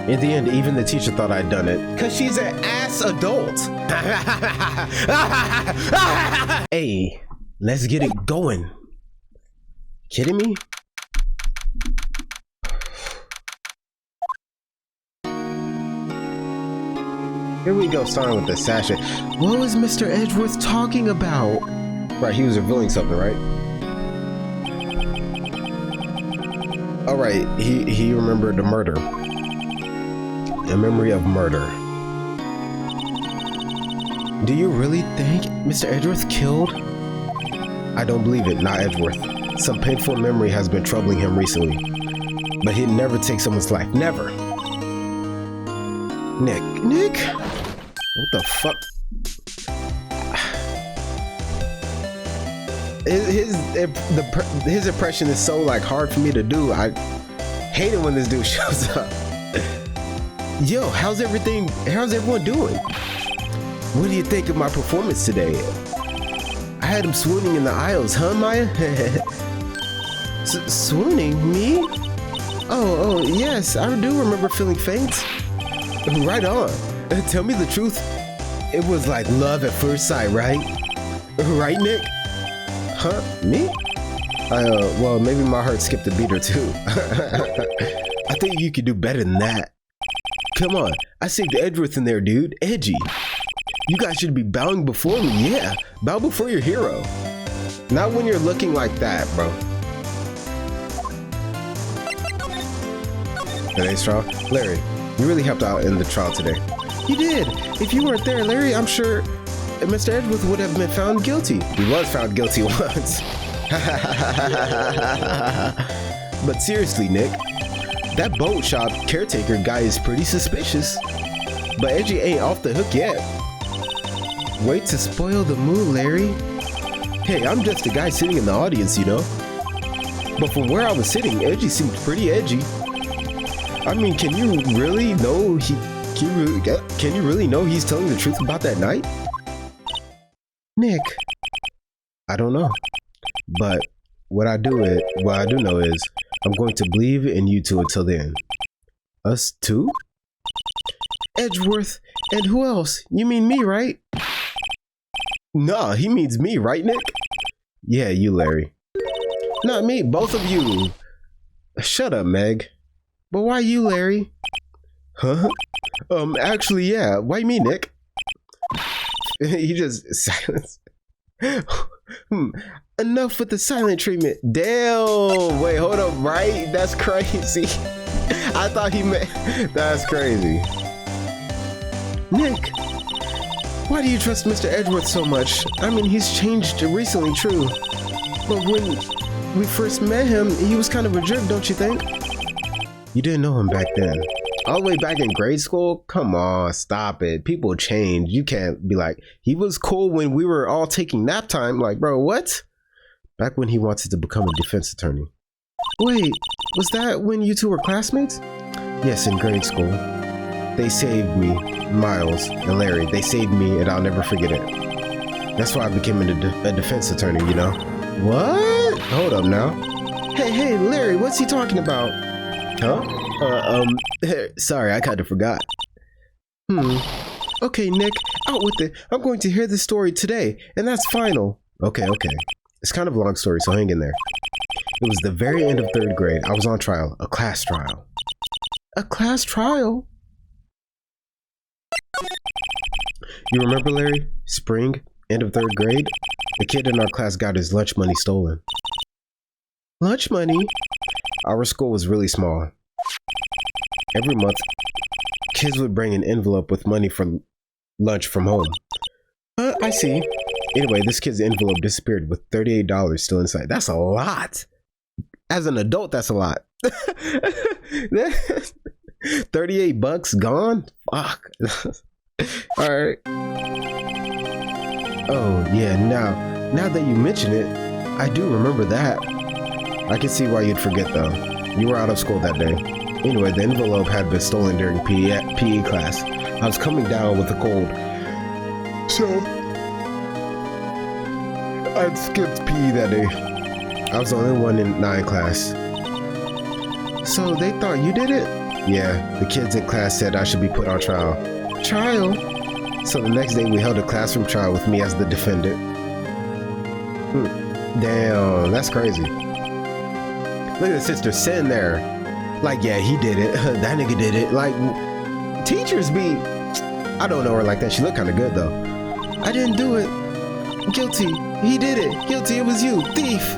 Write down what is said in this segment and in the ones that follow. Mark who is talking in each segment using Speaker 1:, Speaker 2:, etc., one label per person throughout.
Speaker 1: In the end, even the teacher thought I'd done it. Cause she's an ass adult. Hey, let's get it going. Kidding me? Here we go, starting with the sachet. What was Mr. Edgeworth talking about? Right, he was revealing something, right? All right, he remembered the murder. A memory of murder. Do you really think Mr. Edgeworth killed? I don't believe it, not Edgeworth. Some painful memory has been troubling him recently. But he'd never take someone's life, never. Nick? What the fuck? His impression is so like hard for me to do. I hate it when this dude shows up. Yo, how's everyone doing? What do you think of my performance today? I had him swooning in the aisles, huh, Maya? Swooning? Me? Oh, yes, I do remember feeling faint. Right on. Tell me the truth. It was like love at first sight, right? Right, Nick? Huh? Me? Well, maybe my heart skipped a beat or two. I think you could do better than that. Come on, I saved Edgeworth in there, dude. Edgy. You guys should be bowing before me, yeah. Bow before your hero. Not when you're looking like that, bro. Today's trial? Larry, you really helped out in the trial today. You did. If you weren't there, Larry, I'm sure Mr. Edgeworth would have been found guilty. He was found guilty once. But seriously, Nick, that boat shop caretaker guy is pretty suspicious. But Edgy ain't off the hook yet. Wait to spoil the mood, Larry. Hey, I'm just a guy sitting in the audience, you know. But from where I was sitting, Edgy seemed pretty edgy. I mean, can you really know he's telling the truth about that night? Nick, I don't know. But what I do know is I'm going to believe in you two until the end. Us two? Edgeworth, and who else? You mean me, right? Nah, he means me, right, Nick? Yeah, you, Larry. Not me, both of you. Shut up, Meg. But why you, Larry? Huh? Actually, yeah. Why me, Nick? He just silence. Enough with the silent treatment. Damn. Wait, hold up, right? That's crazy. I thought he meant... That's crazy. Nick, why do you trust Mr. Edgeworth so much? I mean, he's changed recently, true. But when we first met him, he was kind of a jerk, don't you think? You didn't know him back then. All the way back in grade school? Come on, stop it. People change. You can't be like, he was cool when we were all taking nap time. Like, bro, what? Back when he wanted to become a defense attorney. Wait, was that when you two were classmates? Yes, in grade school. They saved me, Miles and Larry. They saved me and I'll never forget it. That's why I became a defense attorney, you know? What? Hold up now. Hey, Larry, what's he talking about? Huh? Sorry, I kind of forgot. Okay, Nick, out with it. I'm going to hear this story today, and that's final. Okay. It's kind of a long story, so hang in there. It was the very end of 3rd grade. I was on trial, a class trial. A class trial? You remember, Larry? Spring, end of 3rd grade? The kid in our class got his lunch money stolen. Lunch money? Our school was really small. Every month, kids would bring an envelope with money for lunch from home. I see. Anyway, this kid's envelope disappeared with $38 still inside. That's a lot. As an adult, that's a lot. 38 bucks gone? Fuck. All right. Oh, yeah, now that you mention it, I do remember that. I can see why you'd forget, though. You were out of school that day. Anyway, the envelope had been stolen during PE class. I was coming down with a cold, so I'd skipped PE that day. I was the only one in 9 class. So they thought you did it? Yeah, the kids in class said I should be put on trial. Trial? So the next day we held a classroom trial with me as the defendant. Damn, that's crazy. Look at the sister sitting there. Like, yeah, he did it. That nigga did it. Like, teachers be... I don't know her like that. She looked kind of good, though. I didn't do it. Guilty. He did it. Guilty. It was you. Thief.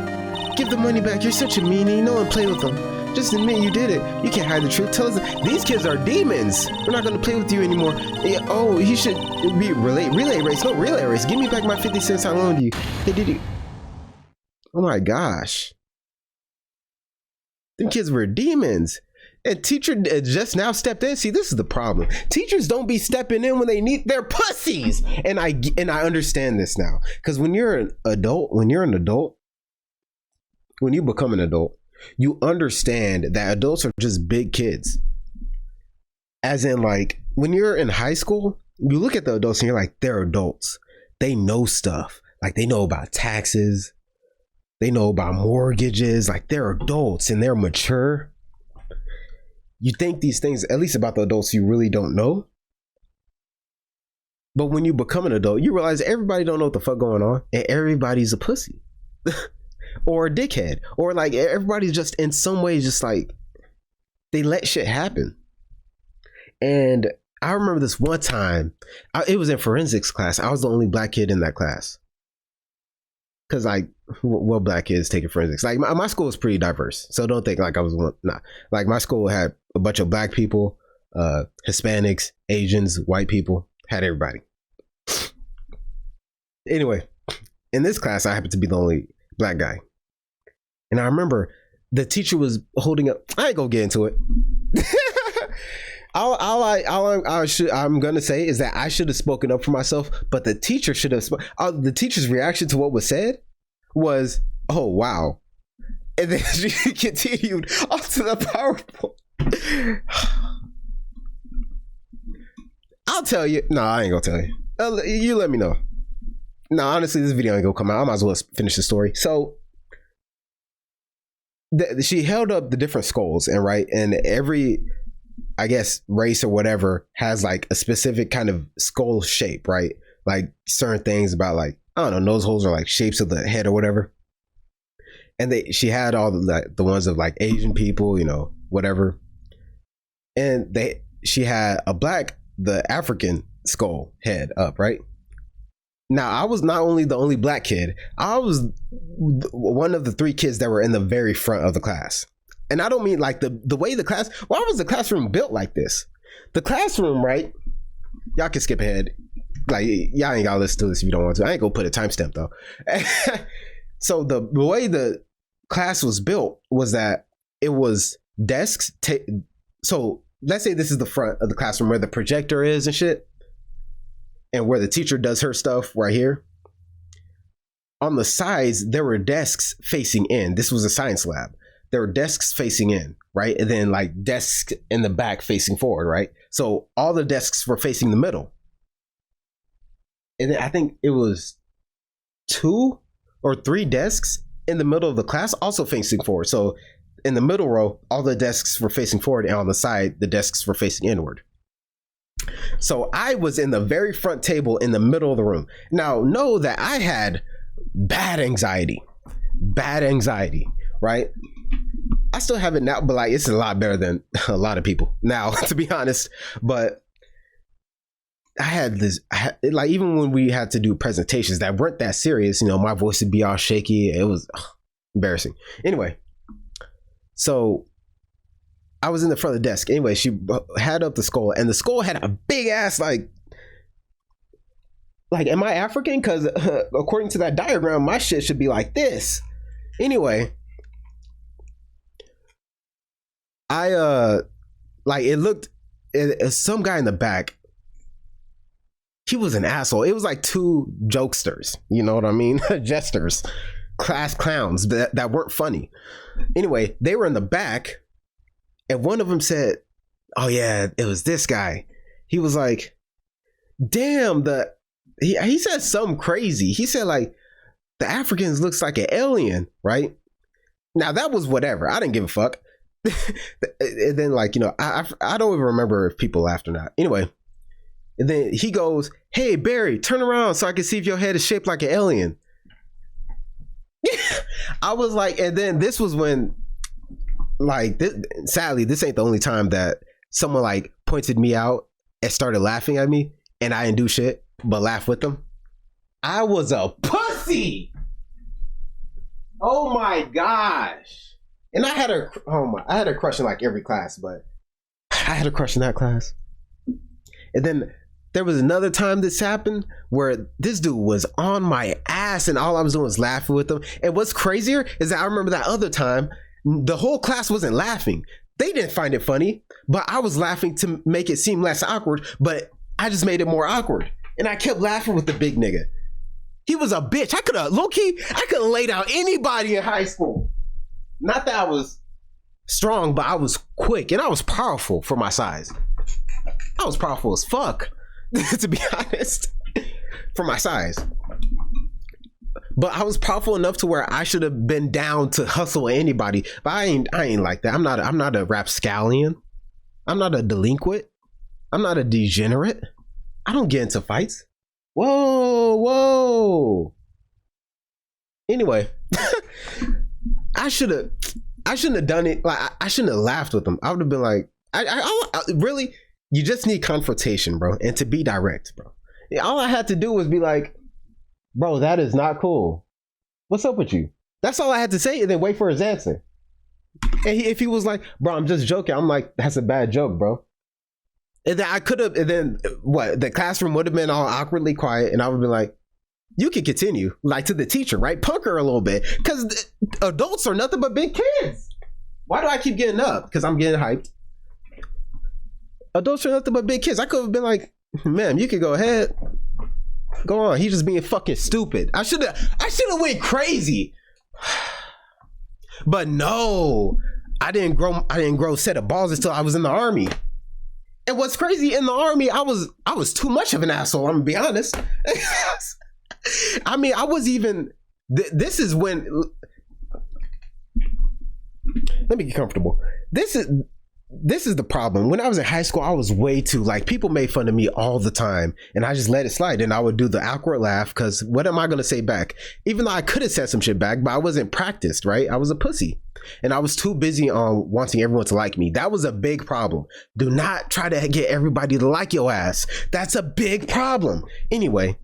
Speaker 1: Give the money back. You're such a meanie. No one play with them. Just admit you did it. You can't hide the truth. Tell us. These kids are demons. We're not going to play with you anymore. Yeah, oh, he should be relay race. No, relay race. Give me back my 50 cents I loaned you. Hey, did you? Oh my gosh. Them kids were demons. And teacher just now stepped in. See, this is the problem. Teachers don't be stepping in when they need. They're pussies. And I understand this now. Because when you're an adult, when you become an adult, you understand that adults are just big kids. As in, like, when you're in high school, you look at the adults and you're like, they're adults. They know stuff. Like, they know about taxes. They know about mortgages. Like, they're adults and they're mature. You think these things, at least about the adults, you really don't know. But when you become an adult, you realize everybody don't know what the fuck going on. And everybody's a pussy. Or a dickhead. Or like everybody's just in some ways just like they let shit happen. And I remember this one time, it was in forensics class. I was the only black kid in that class. Because like, well, black kids taking forensics. Like my school was pretty diverse. So don't think like I was one. Nah. Like my school had a bunch of black people, Hispanics, Asians, white people, had everybody. Anyway, in this class, I happened to be the only black guy. And I remember the teacher was holding up. I ain't gonna get into it. I'm gonna say is that I should have spoken up for myself, but the teacher should have. The teacher's reaction to what was said was, "Oh wow," and then she continued onto the PowerPoint. I'll tell you. No, I ain't gonna tell you. You let me know. No, honestly, this video ain't gonna come out. I might as well finish the story. So she held up the different skulls, and every, I guess, race or whatever has like a specific kind of skull shape, right? Like certain things about like, I don't know, nose holes are like shapes of the head or whatever. And she had all the ones of like Asian people, you know, whatever. And she had the African skull head up, right? Now, I was not only the only black kid, I was one of the 3 kids that were in the very front of the class. And I don't mean like the way the class, why was the classroom built like this? The classroom, right? Y'all can skip ahead. Like, y'all ain't gotta listen to this if you don't want to. I ain't gonna put a timestamp though. So the way the class was built was that it was desks. So let's say this is the front of the classroom where the projector is and shit. And where the teacher does her stuff right here. On the sides, there were desks facing in. This was a science lab. There were desks facing in, right? And then like desks in the back facing forward, right? So all the desks were facing the middle. And then I think it was 2 or 3 desks in the middle of the class also facing forward. So in the middle row, all the desks were facing forward, and on the side, the desks were facing inward. So I was in the very front table in the middle of the room. Now, know that I had bad anxiety, right? I still have it now, but like it's a lot better than a lot of people now, to be honest. But I had like, even when we had to do presentations that weren't that serious, you know, my voice would be all shaky. It was embarrassing. Anyway, so I was in the front of the desk. Anyway, she had up the skull, and the skull had a big ass like, am I African? Because according to that diagram, my shit should be like this. Anyway, it looked, some guy in the back, he was an asshole. It was like 2 jokesters, you know what I mean? Jesters, class clowns that weren't funny. Anyway, they were in the back. And one of them said, "Oh yeah, it was this guy." He was like, "Damn, he said something crazy. He said like, the Africans looks like an alien, right?" Now that was whatever. I didn't give a fuck. And then like, you know, I don't even remember if people laughed or not. Anyway, and then he goes, "Hey Barry, turn around so I can see if your head is shaped like an alien." I was like, and then this was when, like, sadly, this ain't the only time that someone like pointed me out and started laughing at me, and I didn't do shit but laugh with them. I was a pussy. Oh my gosh. And I had a crush in like every class, but I had a crush in that class. And then there was another time this happened where this dude was on my ass and all I was doing was laughing with him. And what's crazier is that I remember that other time, the whole class wasn't laughing. They didn't find it funny, but I was laughing to make it seem less awkward, but I just made it more awkward. And I kept laughing with the big nigga. He was a bitch. I could have laid out anybody in high school. Not that I was strong, but I was quick and I was powerful for my size. I was powerful as fuck, to be honest, for my size. But I was powerful enough to where I should have been down to hustle anybody. But I ain't like that. I'm not a rapscallion. I'm not a delinquent. I'm not a degenerate. I don't get into fights. Whoa. Anyway, I shouldn't have done it. Like I shouldn't have laughed with them. I would have been like, I really, you just need confrontation, bro, and to be direct, bro. All I had to do was be like, bro, that is not cool. What's up with you? That's all I had to say, and then wait for his answer. And if he was like, bro, I'm just joking, I'm like, that's a bad joke, bro. And then I could have, and then what? The classroom would have been all awkwardly quiet, and I would be like, you can continue, like to the teacher, right? Punk her a little bit, because adults are nothing but big kids. Why do I keep getting up? Because I'm getting hyped. Adults are nothing but big kids. I could have been like, ma'am, you can go ahead. Go on. He's just being fucking stupid. I should have went crazy. But no, I didn't grow a set of balls until I was in the army. And what's crazy, in the army, I was too much of an asshole, I'm gonna be honest. I mean, I was even, this is when, let me get comfortable. This is the problem. When I was in high school, I was way too, like, people made fun of me all the time, and I just let it slide. And I would do the awkward laugh, because what am I going to say back? Even though I could have said some shit back, but I wasn't practiced, right? I was a pussy. And I was too busy on wanting everyone to like me. That was a big problem. Do not try to get everybody to like your ass. That's a big problem. Anyway,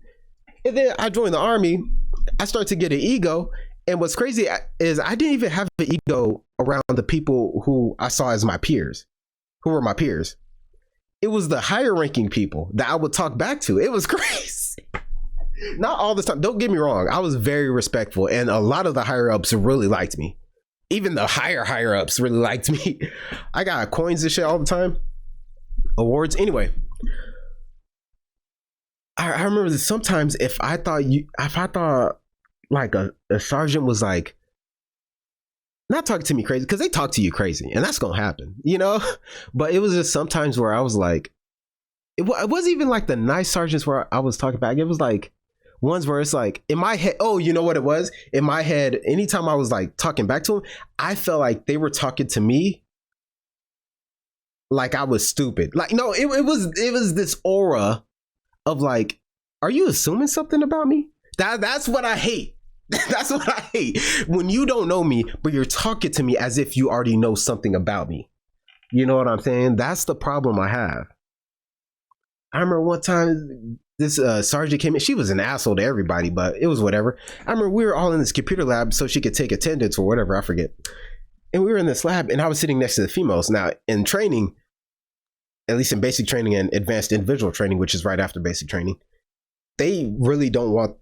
Speaker 1: and then I joined the army. I started to get an ego. And what's crazy is I didn't even have an ego around the people who I saw as my peers, who were my peers. It was the higher ranking people that I would talk back to. It was crazy. Not all the time. Don't get me wrong. I was very respectful, and a lot of the higher ups really liked me. Even the higher ups really liked me. I got coins and shit all the time. Awards. Anyway, I remember that sometimes if I thought like a sergeant was like not talking to me crazy, because they talk to you crazy and that's gonna happen, you know. But it was just sometimes where I was like, it wasn't even like the nice sergeants where I was talking back. It was like ones where it's like in my head, oh, you know what it was? In my head, anytime I was like talking back to them, I felt like they were talking to me like I was stupid. Like, no, it was this aura of like, are you assuming something about me? That's what I hate. That's what I hate. When you don't know me, but you're talking to me as if you already know something about me. You know what I'm saying? That's the problem I have. I remember one time this sergeant came in. She was an asshole to everybody, but it was whatever. I remember we were all in this computer lab so she could take attendance or whatever, I forget. And we were in this lab and I was sitting next to the females. Now in training, at least in basic training and advanced individual training, which is right after basic training, they really don't want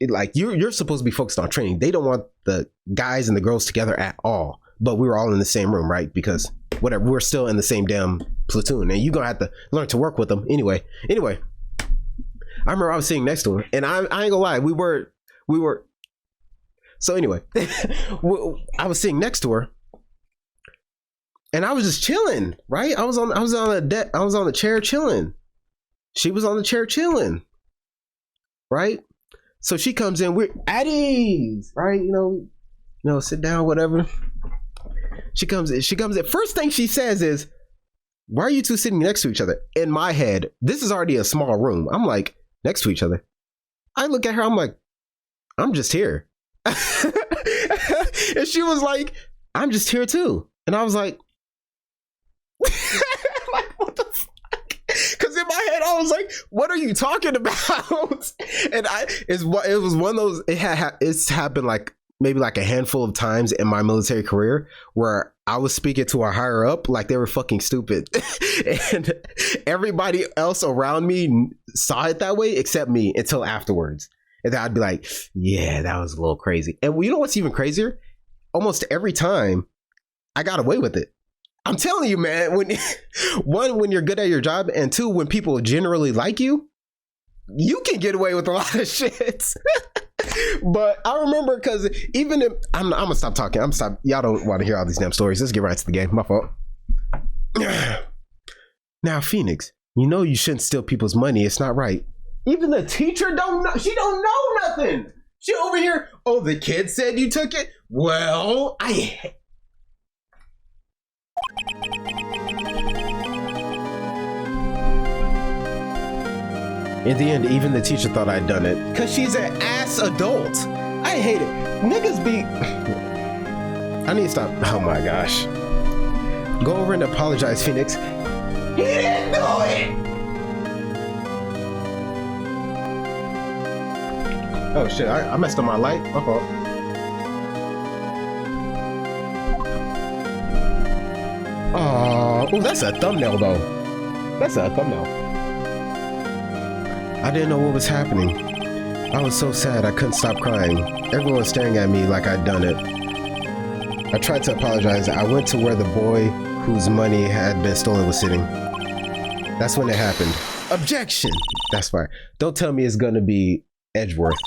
Speaker 1: like you're supposed to be focused on training. They don't want the guys and the girls together at all. But we were all in the same room, right? Because whatever, we're still in the same damn platoon, and you're gonna have to learn to work with them anyway. I remember I was sitting next to her, and I ain't gonna lie, we were. So anyway, I was sitting next to her, and I was just chilling, right? I was on the chair chilling. She was on the chair chilling, right? So she comes in, we're at ease, right? You know, sit down, whatever. She comes in. First thing she says is, why are you two sitting next to each other? In my head, this is already a small room. I'm like, next to each other. I look at her, I'm like, I'm just here. And she was like, I'm just here too. And I was like, like, what the fuck? Because in my head, I was like, what are you talking about? And it was one of those, it's happened like maybe like a handful of times in my military career where I was speaking to a higher up like they were fucking stupid. And everybody else around me saw it that way except me until afterwards. And then I'd be like, yeah, that was a little crazy. And you know what's even crazier? Almost every time I got away with it. I'm telling you, man, when you're good at your job, and two, when people generally like you, you can get away with a lot of shit. But I remember, because even if I'm gonna stop talking. Y'all don't want to hear all these damn stories. Let's get right to the game. My fault. Now, Phoenix, you know you shouldn't steal people's money. It's not right. Even the teacher don't know. She don't know nothing. She over here. Oh, the kid said you took it. Well, in the end, even the teacher thought I'd done it. Because she's an ass adult. I hate it. Niggas be... I need to stop. Oh my gosh. Go over and apologize, Phoenix. He didn't do it! Oh shit, I messed up my light. My fault. Oh, that's a thumbnail though. That's a thumbnail. I didn't know what was happening. I was so sad I couldn't stop crying. Everyone was staring at me like I'd done it. I tried to apologize. I went to where the boy whose money had been stolen was sitting. That's when it happened. Objection! That's fine. Don't tell me it's gonna be Edgeworth.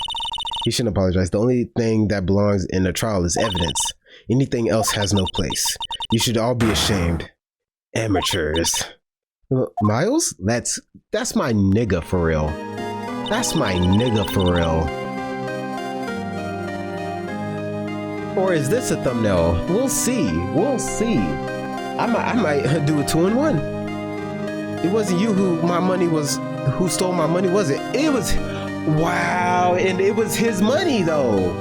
Speaker 1: He shouldn't apologize. The only thing that belongs in a trial is evidence. Anything else has no place. You should all be ashamed. Amateurs. Miles? That's my nigga for real. That's my nigga for real. Or is this a thumbnail? We'll see. We'll see. I might do a 2-in-1. It wasn't you who stole my money, was it? It was... Wow, and it was his money though.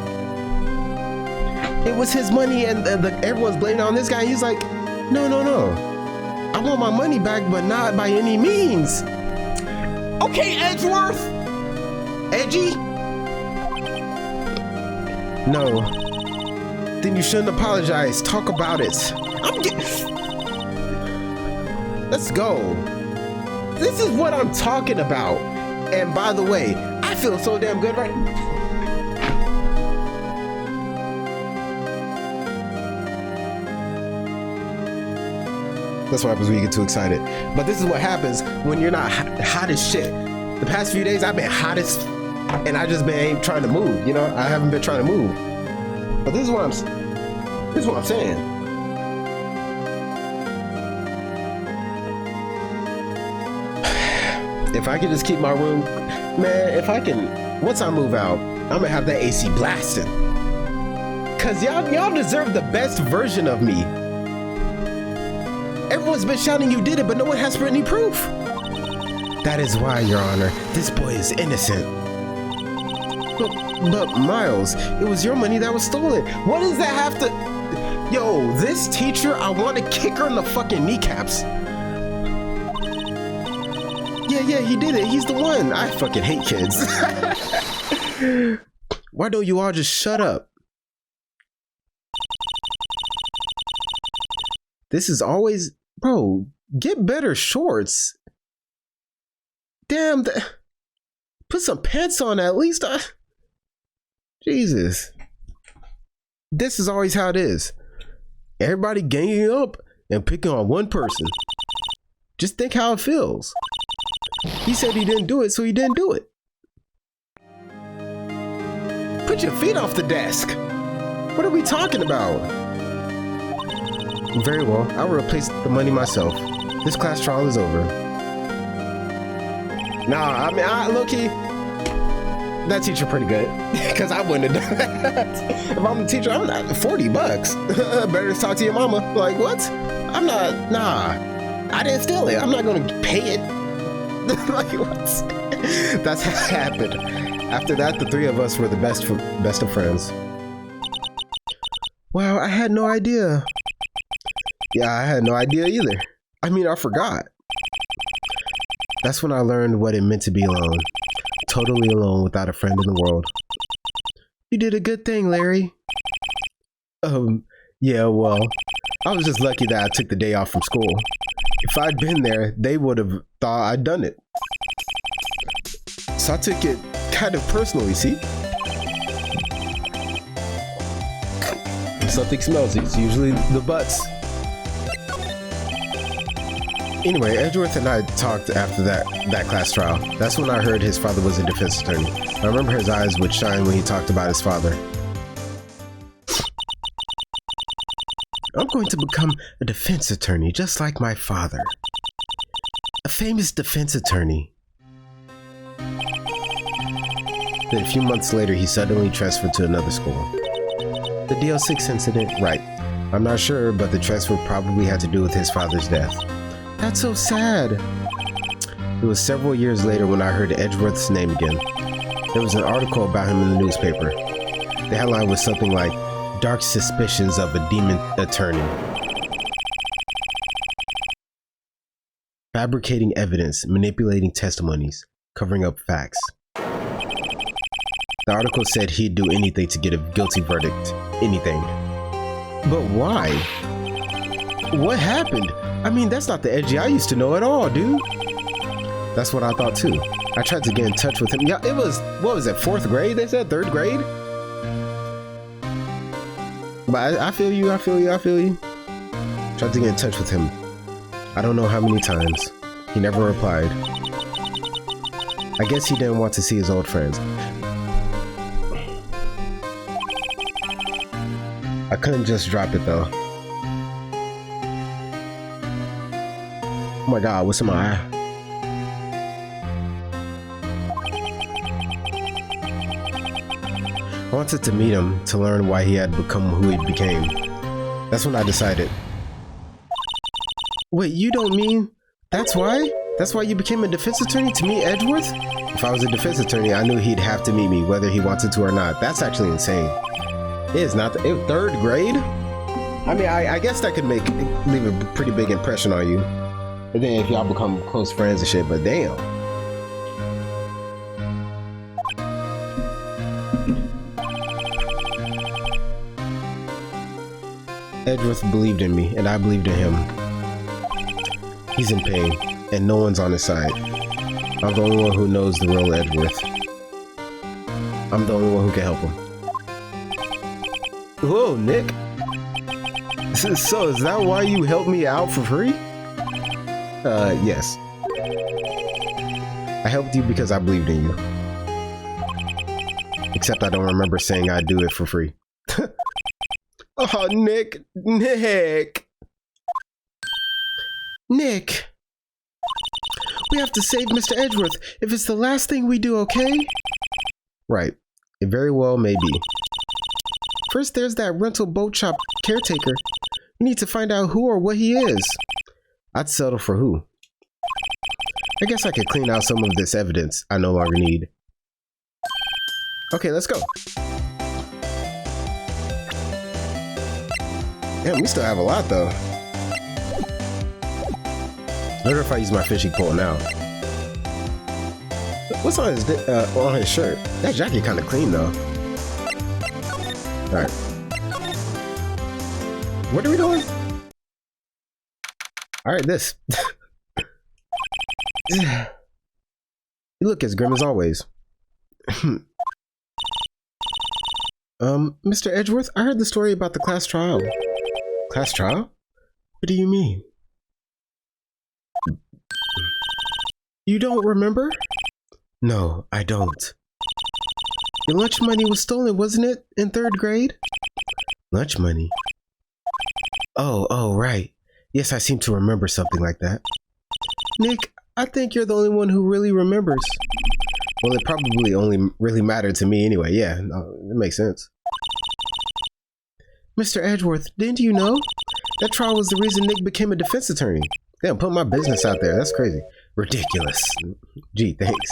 Speaker 1: It was his money, and everyone's blaming it on this guy. He's like, no. I want my money back, but not by any means. Okay, Edgeworth. Edgy? No. Then you shouldn't apologize. Talk about it. Let's go. This is what I'm talking about. And by the way, I feel so damn good right now. That's what happens when you get too excited. But this is what happens when you're not hot as shit. The past few days I've been hot as, and I just been trying to move. You know, I haven't been trying to move. But this is what I'm saying. If I could just keep my room, man. If I can, once I move out, I'm gonna have that AC blasting. Cause y'all deserve the best version of me. Everyone's been shouting you did it, but no one has any proof. That is why, Your Honor, this boy is innocent. But Miles, it was your money that was stolen. What does that have to... Yo, this teacher, I want to kick her in the fucking kneecaps. Yeah, he did it. He's the one. I fucking hate kids. Why don't you all just shut up? This is always... Bro, get better shorts. Damn, put some pants on at least. Jesus. This is always how it is. Everybody ganging up and picking on one person. Just think how it feels. He said he didn't do it, so he didn't do it. Put your feet off the desk. What are we talking about? Very well, I will replace the money myself. This class trial is over. Nah, I mean, low-key, that teacher pretty good. Because I wouldn't have done that. If I'm a teacher, I'm not $40. Better to talk to your mama. Like, what? I'm not, nah. I didn't steal it. I'm not going to pay it. Like, what? That's how it happened. After that, the three of us were the best of friends. Wow, I had no idea. Yeah, I had no idea either. I mean, I forgot. That's when I learned what it meant to be alone. Totally alone without a friend in the world. You did a good thing, Larry. Yeah, well, I was just lucky that I took the day off from school. If I'd been there, they would have thought I'd done it. So I took it kind of personally, see? If something smells, it's usually the butts. Anyway, Edgeworth and I talked after that class trial. That's when I heard his father was a defense attorney. I remember his eyes would shine when he talked about his father. I'm going to become a defense attorney just like my father. A famous defense attorney. Then a few months later, he suddenly transferred to another school. The DL6 incident, right. I'm not sure, but the transfer probably had to do with his father's death. That's so sad. It was several years later when I heard Edgeworth's name again. There was an article about him in the newspaper. The headline was something like, "Dark Suspicions of a Demon Attorney. Fabricating evidence, manipulating testimonies, covering up facts." The article said he'd do anything to get a guilty verdict. Anything. But why? What happened? I mean, that's not the Edgy I used to know at all, dude. That's what I thought too. I tried to get in touch with him. Yeah, it was, what was it, 4th grade? They said 3rd grade? But I feel you. Tried to get in touch with him. I don't know how many times. He never replied. I guess he didn't want to see his old friends. I couldn't just drop it though. Oh my god, what's in my eye? I wanted to meet him to learn why he had become who he became. That's when I decided. Wait, you don't mean that's why? That's why you became a defense attorney to meet Edgeworth? If I was a defense attorney, I knew he'd have to meet me whether he wanted to or not. That's actually insane. It is not 3rd grade? I mean, I guess that could leave a pretty big impression on you. And then if y'all become close friends and shit, but damn. Edgeworth believed in me, and I believed in him. He's in pain, and no one's on his side. I'm the only one who knows the real Edgeworth. I'm the only one who can help him. Whoa, Nick. So is that why you helped me out for free? Yes. I helped you because I believed in you. Except I don't remember saying I'd do it for free. Oh, Nick. Nick. We have to save Mr. Edgeworth if it's the last thing we do, okay? Right. It very well may be. First, there's that rental boat shop caretaker. We need to find out who or what he is. I'd settle for who. I guess I could clean out some of this evidence I no longer need. Okay, let's go. Damn, we still have a lot though. I wonder if I use my fishing pole now. What's on his shirt? That jacket kind of clean though. All right. What are we doing? All right, this. You look as grim as always. Mr. Edgeworth, I heard the story about the class trial. Class trial? What do you mean? You don't remember? No, I don't. Your lunch money was stolen, wasn't it, in 3rd grade? Lunch money? Oh, right. Yes, I seem to remember something like that. Nick, I think you're the only one who really remembers. Well, it probably only really mattered to me anyway. Yeah, no, it makes sense. Mr. Edgeworth, didn't you know? That trial was the reason Nick became a defense attorney. Damn, put my business out there. That's crazy. Ridiculous. Gee, thanks.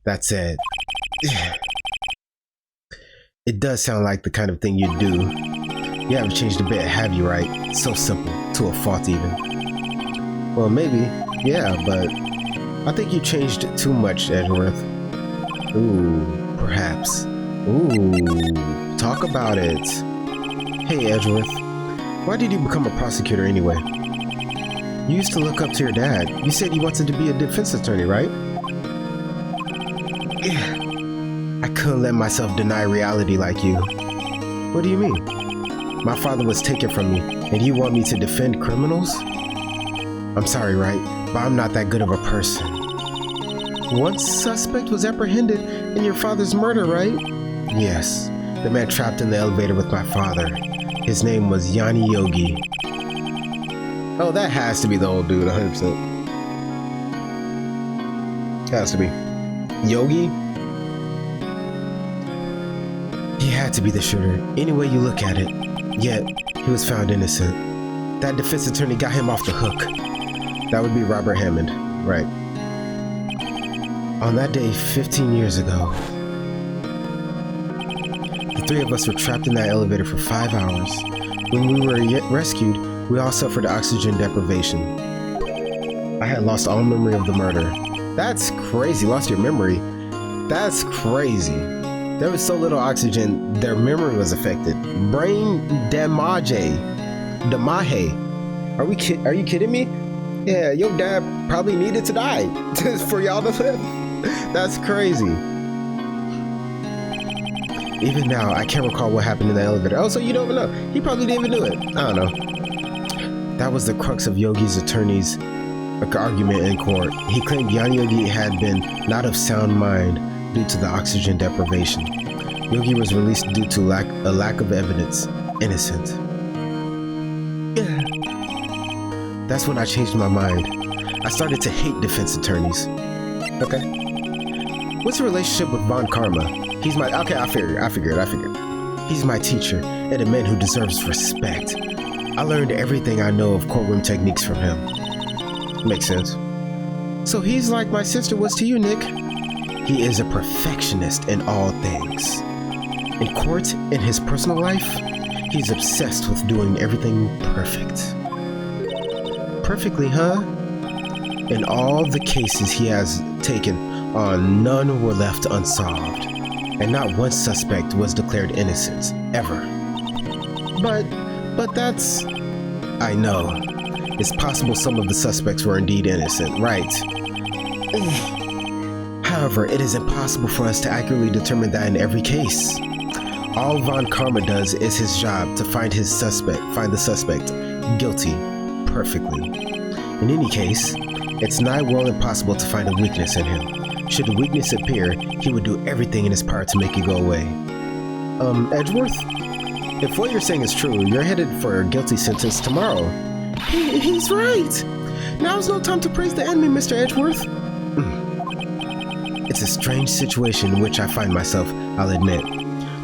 Speaker 1: That said, it does sound like the kind of thing you'd do. You haven't changed a bit, have you, right? So simple, to a fault even. Well, maybe, yeah, but I think you changed too much, Edgeworth. Ooh, perhaps. Ooh, talk about it. Hey, Edgeworth, why did you become a prosecutor anyway? You used to look up to your dad. You said you wanted to be a defense attorney, right? Yeah. I couldn't let myself deny reality like you. What do you mean? My father was taken from me, and you want me to defend criminals? I'm sorry, right? But I'm not that good of a person. One suspect was apprehended in your father's murder, right? Yes. The man trapped in the elevator with my father. His name was Yanni Yogi. Oh, that has to be the old dude, 100%. Has to be. Yogi? He had to be the shooter, any way you look at it. Yet, he was found innocent. That defense attorney got him off the hook. That would be Robert Hammond, right. On that day, 15 years ago, the three of us were trapped in that elevator for 5 hours. When we were rescued, we all suffered oxygen deprivation. I had lost all memory of the murder. That's crazy, lost your memory. That's crazy. There was so little oxygen, their memory was affected. Brain damage. Are you kidding me? Yeah, your dad probably needed to die for y'all to live. That's crazy. Even now, I can't recall what happened in the elevator. Oh, so you don't know. He probably didn't even do it. I don't know. That was the crux of Yogi's attorney's argument in court. He claimed Yanni Yogi had been not of sound mind due to the oxygen deprivation. Yogi was released due to a lack of evidence. Innocent. Yeah. That's when I changed my mind. I started to hate defense attorneys. Okay. What's the relationship with Von Karma? He's my... Okay, I figured. He's my teacher and a man who deserves respect. I learned everything I know of courtroom techniques from him. Makes sense. So he's like my sister was to you, Nick. He is a perfectionist in all things. In court, in his personal life, he's obsessed with doing everything perfect. Perfectly, huh? In all the cases he has taken on, none were left unsolved, and not one suspect was declared innocent, ever. But that's... I know. It's possible some of the suspects were indeed innocent, right? However, it is impossible for us to accurately determine that in every case. All Von Karma does is his job to find the suspect guilty perfectly. In any case, it's nigh well impossible to find a weakness in him. Should a weakness appear, he would do everything in his power to make it go away. Edgeworth? If what you're saying is true, you're headed for a guilty sentence tomorrow. He's right! Now's no time to praise the enemy, Mr. Edgeworth. It's a strange situation in which I find myself, I'll admit.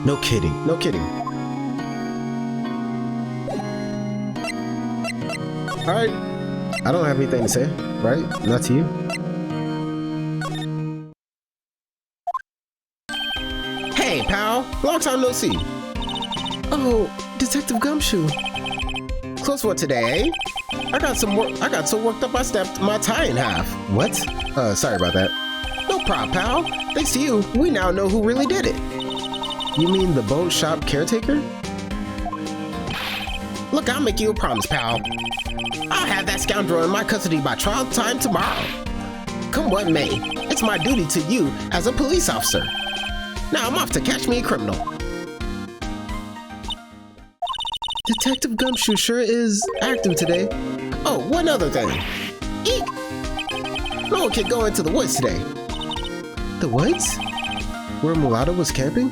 Speaker 1: No kidding. Alright, I don't have anything to say, right? Not to you. Hey, pal! Long time no see. Oh, Detective Gumshoe. Close one today, eh? I got so worked up I snapped my tie in half. What? Sorry about that. No problem, pal. Thanks to you, we now know who really did it. You mean the boat shop caretaker? Look, I'll make you a promise, pal. I'll have that scoundrel in my custody by trial time tomorrow. Come what may, it's my duty to you as a police officer. Now I'm off to catch me a criminal. Detective Gumshoe sure is active today. Oh, one other thing. Eek! No one can go into the woods today. The woods? Where Mulatto was camping?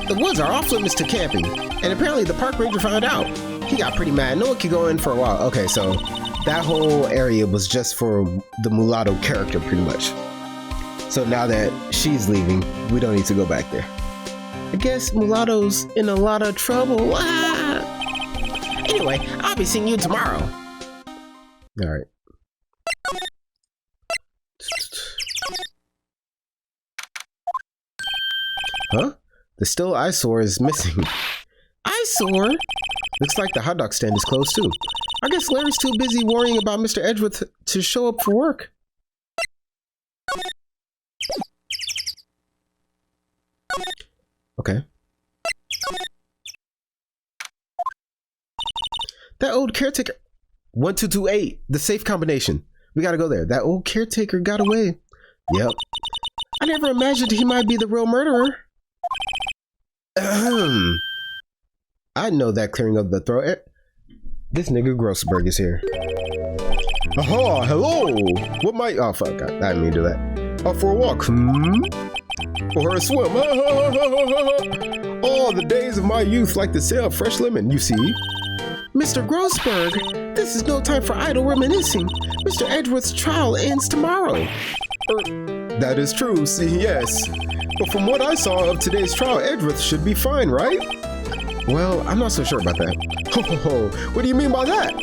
Speaker 1: The woods are off limits to camping, and apparently the park ranger found out. He got pretty mad. No one could go in for a while. Okay, so that whole area was just for the Mulatto character, pretty much. So now that she's leaving, we don't need to go back there. I guess Mulatto's in a lot of trouble. Ah! Anyway, I'll be seeing you tomorrow. All right. Huh? The still eyesore is missing. Eyesore? Looks like the hot dog stand is closed too. I guess Larry's too busy worrying about Mr. Edgeworth to show up for work. Okay. That old caretaker. 1228, the safe combination. We gotta go there. That old caretaker got away. Yep. I never imagined he might be the real murderer. I know that clearing of the throat. This nigga Grossberg is here. Aha, hello. What might? Oh fuck, I didn't mean to do that. Oh, for a walk. For a swim. Oh, the days of my youth like the sale of fresh lemon, you see. Mr. Grossberg, this is no time for idle reminiscing. Mr. Edgeworth's trial ends tomorrow. That is true, see, yes. But from what I saw of today's trial, Edgeworth should be fine, right? Well, I'm not so sure about that. Ho ho ho, what do you mean by that?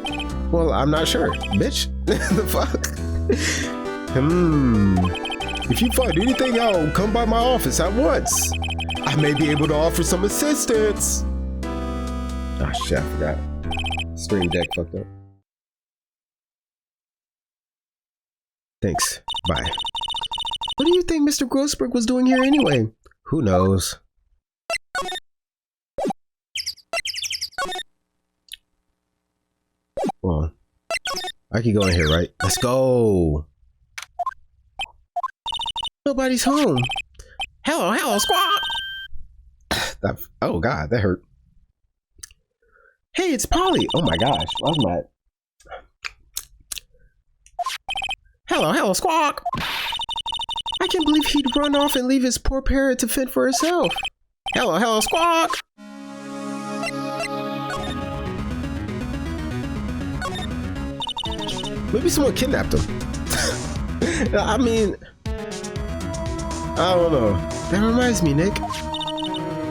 Speaker 1: Well, I'm not sure, bitch. The fuck? If you find anything out, come by my office at once. I may be able to offer some assistance. Ah, shit, I forgot. Stream deck fucked up. Thanks. Bye. What do you think Mr. Grossberg was doing here anyway? Who knows? Well, I could go in here, right? Let's go. Nobody's home. Hello, squad. Oh God, that hurt. Hey, it's Polly. Oh my gosh, I was mad. Hello, squawk. I can't believe he'd run off and leave his poor parrot to fend for herself. Hello, squawk. Maybe someone kidnapped him. I mean, I don't know. That reminds me, Nick.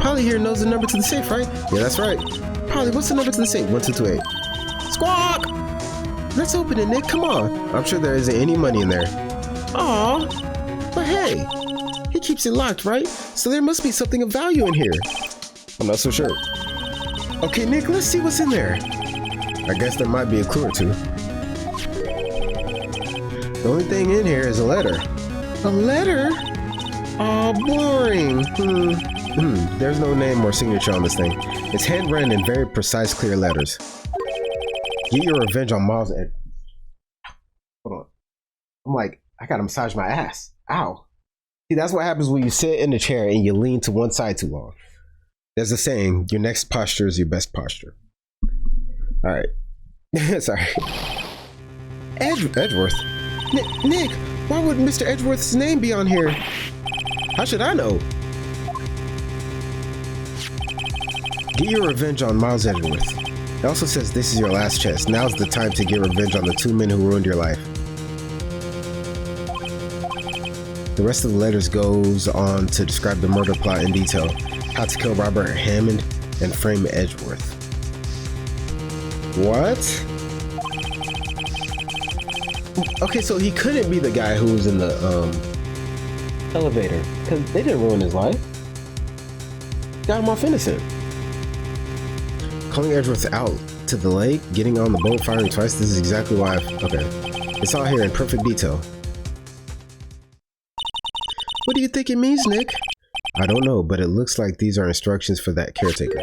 Speaker 1: Polly here knows the number to the safe, right? Yeah, that's right. Polly, what's the number to the safe? 1228. Squawk! Let's open it, Nick. Come on. I'm sure there isn't any money in there. Aw. But hey, he keeps it locked, right? So there must be something of value in here. I'm not so sure. Okay, Nick, let's see what's in there. I guess there might be a clue or two. The only thing in here is a letter. A letter? Aw, boring. There's no name or signature on this thing. It's handwritten in very precise, clear letters. Get your revenge on Miles and... Hold on. I'm like, I gotta massage my ass. Ow. See, that's what happens when you sit in the chair and you lean to one side too long. There's a saying, your next posture is your best posture. Alright. Sorry. Edgeworth? Nick, why would Mr. Edgeworth's name be on here? How should I know? Get your revenge on Miles Edgeworth. It also says this is your last chance. Now's the time to get revenge on the two men who ruined your life. The rest of the letters goes on to describe the murder plot in detail. How to kill Robert Hammond and frame Edgeworth. What? Okay, so he couldn't be the guy who was in the elevator, because they didn't ruin his life. Got him off innocent. Calling Edgeworth out to the lake, getting on the boat, firing twice. This is exactly why okay. It's all here in perfect detail. What do you think it means, Nick? I don't know, but it looks like these are instructions for that caretaker.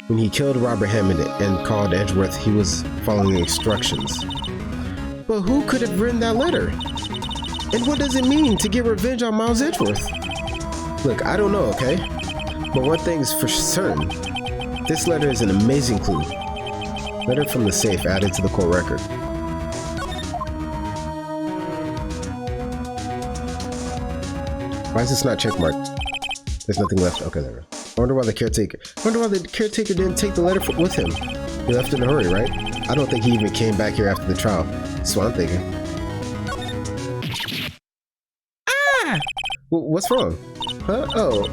Speaker 1: When he killed Robert Hammond and called Edgeworth, he was following instructions. But who could have written that letter? And what does it mean to get revenge on Miles Edgeworth? Look, I don't know, okay? But one thing's for certain. This letter is an amazing clue. Letter from the safe added to the court record. Why is this not checkmarked? There's nothing left. Okay, there we go. I wonder why the caretaker didn't take the letter with him. He left in a hurry, right? I don't think he even came back here after the trial. That's what I'm thinking. What's wrong? Huh? Oh,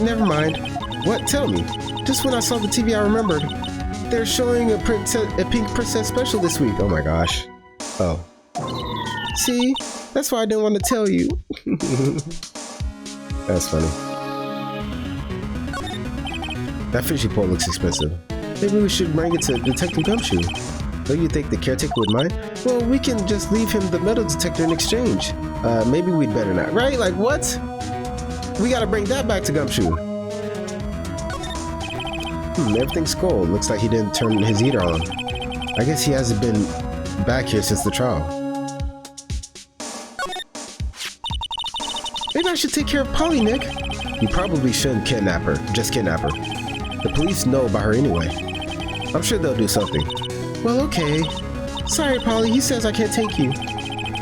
Speaker 1: never mind. What? Tell me. Just when I saw the TV, I remembered. They're showing a pink princess special this week. Oh my gosh. Oh. See? That's why I didn't want to tell you. That's funny. That fishing pole looks expensive. Maybe we should bring it to Detective Gumshoe. Don't you think the caretaker would mind? Well, we can just leave him the metal detector in exchange. Maybe we'd better not, right? Like, what? We gotta bring that back to Gumshoe. Everything's cold. Looks like he didn't turn his heater on. I guess he hasn't been back here since the trial. Maybe I should take care of Polly, Nick. You probably shouldn't kidnap her. Just kidnap her. The police know about her anyway. I'm sure they'll do something. Well, okay. Sorry, Polly. He says I can't take you.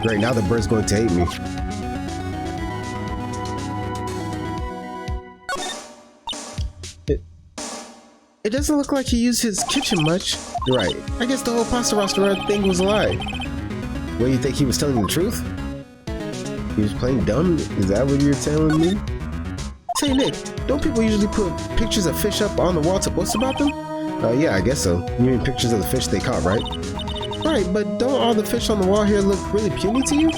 Speaker 1: Great, now the bird's going to hate me. It doesn't look like he used his kitchen much. You're right. I guess the whole pasta restaurant thing was a lie. What, you think he was telling the truth? He was playing dumb? Is that what you're telling me? Say, Nick, don't people usually put pictures of fish up on the wall to boast about them? Yeah, I guess so. You mean pictures of the fish they caught, right? Right, but don't all the fish on the wall here look really puny to you?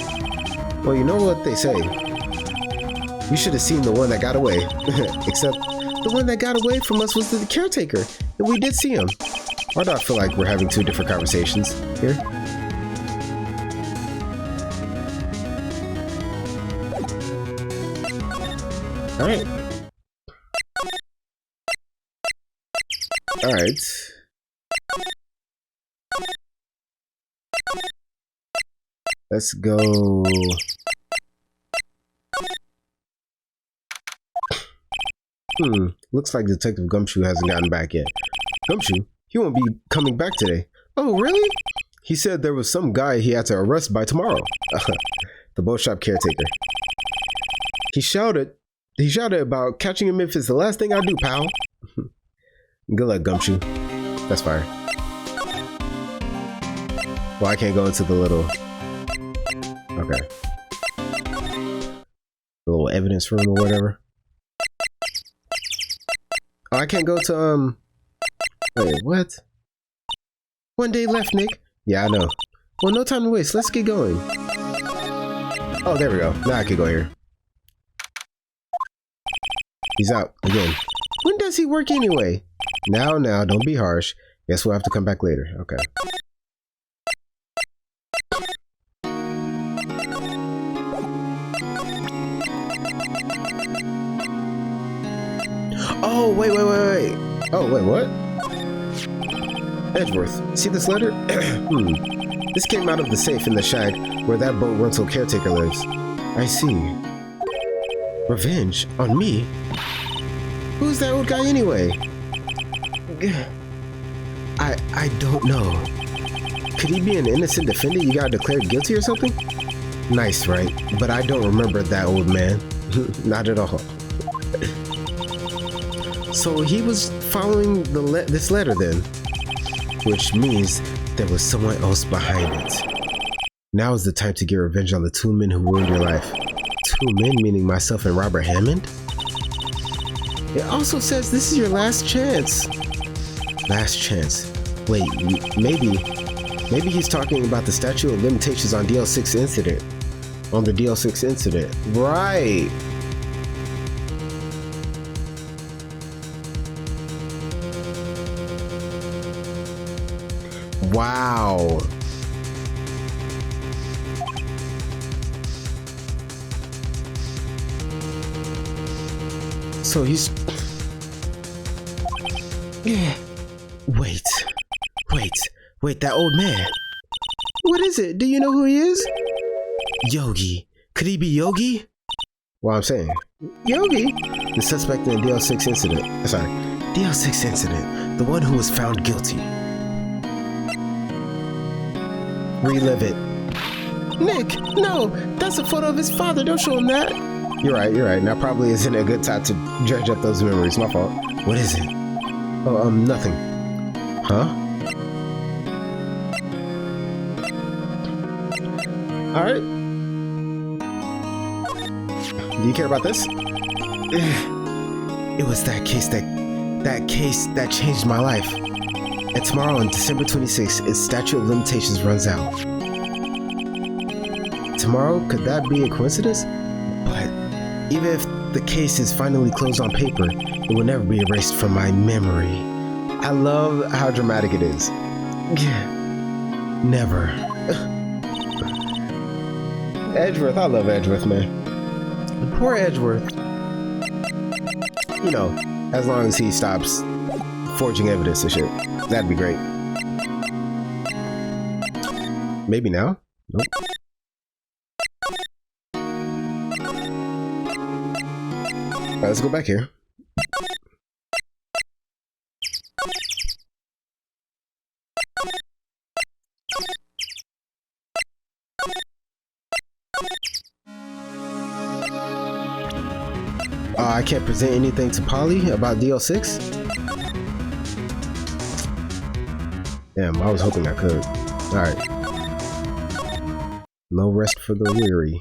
Speaker 1: Well, you know what they say. You should have seen the one that got away. Except the one that got away from us was the caretaker, and we did see him. Why do I feel like we're having two different conversations here? Alright. Alright. Let's go. Looks like Detective Gumshoe hasn't gotten back yet. Gumshoe? He won't be coming back today. Oh, really? He said there was some guy he had to arrest by tomorrow. The boat shop caretaker. He shouted about catching him if it's the last thing I do, pal. Good luck, Gumshoe. That's fire. Well, I can't go into the little... Okay. The little evidence room or whatever. Oh, I can't go to, Wait, what? 1 day left, Nick. Yeah, I know. Well, no time to waste. Let's get going. Oh, there we go. Now I can go here. He's out again. When does he work anyway? Now, don't be harsh. Guess we'll have to come back later. Okay. Oh, wait. Oh, wait, what? Edgeworth, see this letter? This came out of the safe in the shack where that boat rental caretaker lives. I see. Revenge? On me? Who's that old guy anyway? I don't know. Could he be an innocent defendant you got declared guilty or something? Nice, right? But I don't remember that old man. Not at all. So he was following this letter then, which means there was someone else behind it. Now is the time to get revenge on the two men who ruined your life. Two men, meaning myself and Robert Hammond? It also says this is your last chance. Last chance. Wait, maybe he's talking about the statute of limitations on DL6 incident. On the DL6 incident. Right. Wow. So he's... Yeah. Wait, that old man. What is it? Do you know who he is? Yogi. Could he be Yogi? Well, I'm saying. Yogi? The suspect in the DL6 incident. Sorry. DL6 incident. The one who was found guilty. Relive it. Nick, no! That's a photo of his father. Don't show him that. You're right. Now probably isn't a good time to dredge up those memories. My fault. What is it? Oh, nothing. Huh? Alright. Do you care about this? It was that case that changed my life. And tomorrow on December 26th, its statute of limitations runs out. Tomorrow, could that be a coincidence? But even if the case is finally closed on paper, it will never be erased from my memory. I love how dramatic it is. Never. Edgeworth, I love Edgeworth, man. Poor Edgeworth. You know, as long as he stops forging evidence and shit. That'd be great. Maybe now? Nope. Alright, let's go back here. I can't present anything to Polly about DL6? Damn, I was hoping I could. Alright. No rest for the weary.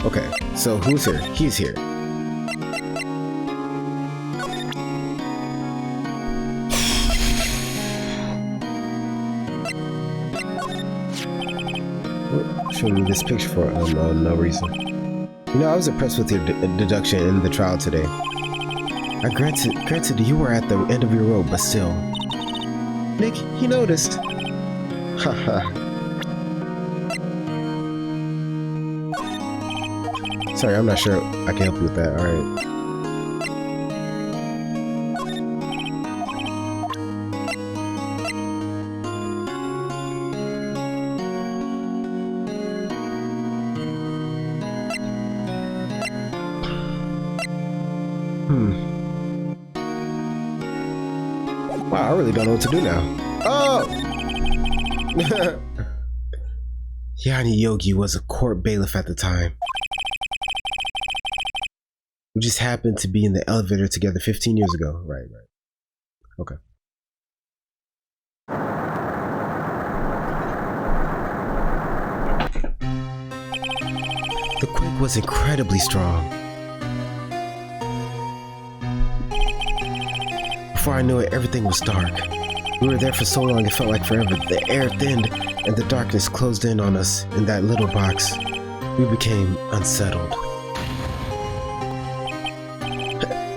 Speaker 1: Okay, so who's here? He's here. Showing me this picture for no reason. You know, I was impressed with your deduction in the trial today. I granted you were at the end of your rope, but still. Nick, he noticed. Haha. Sorry, I'm not sure I can help you with that. Alright. Wow, I really don't know what to do now. Oh! Yanni Yogi was a court bailiff at the time. We just happened to be in the elevator together 15 years ago. Right. Okay. The quake was incredibly strong. Before I knew it, everything was dark. We were there for so long it felt like forever. The air thinned and the darkness closed in on us in that little box. We became unsettled.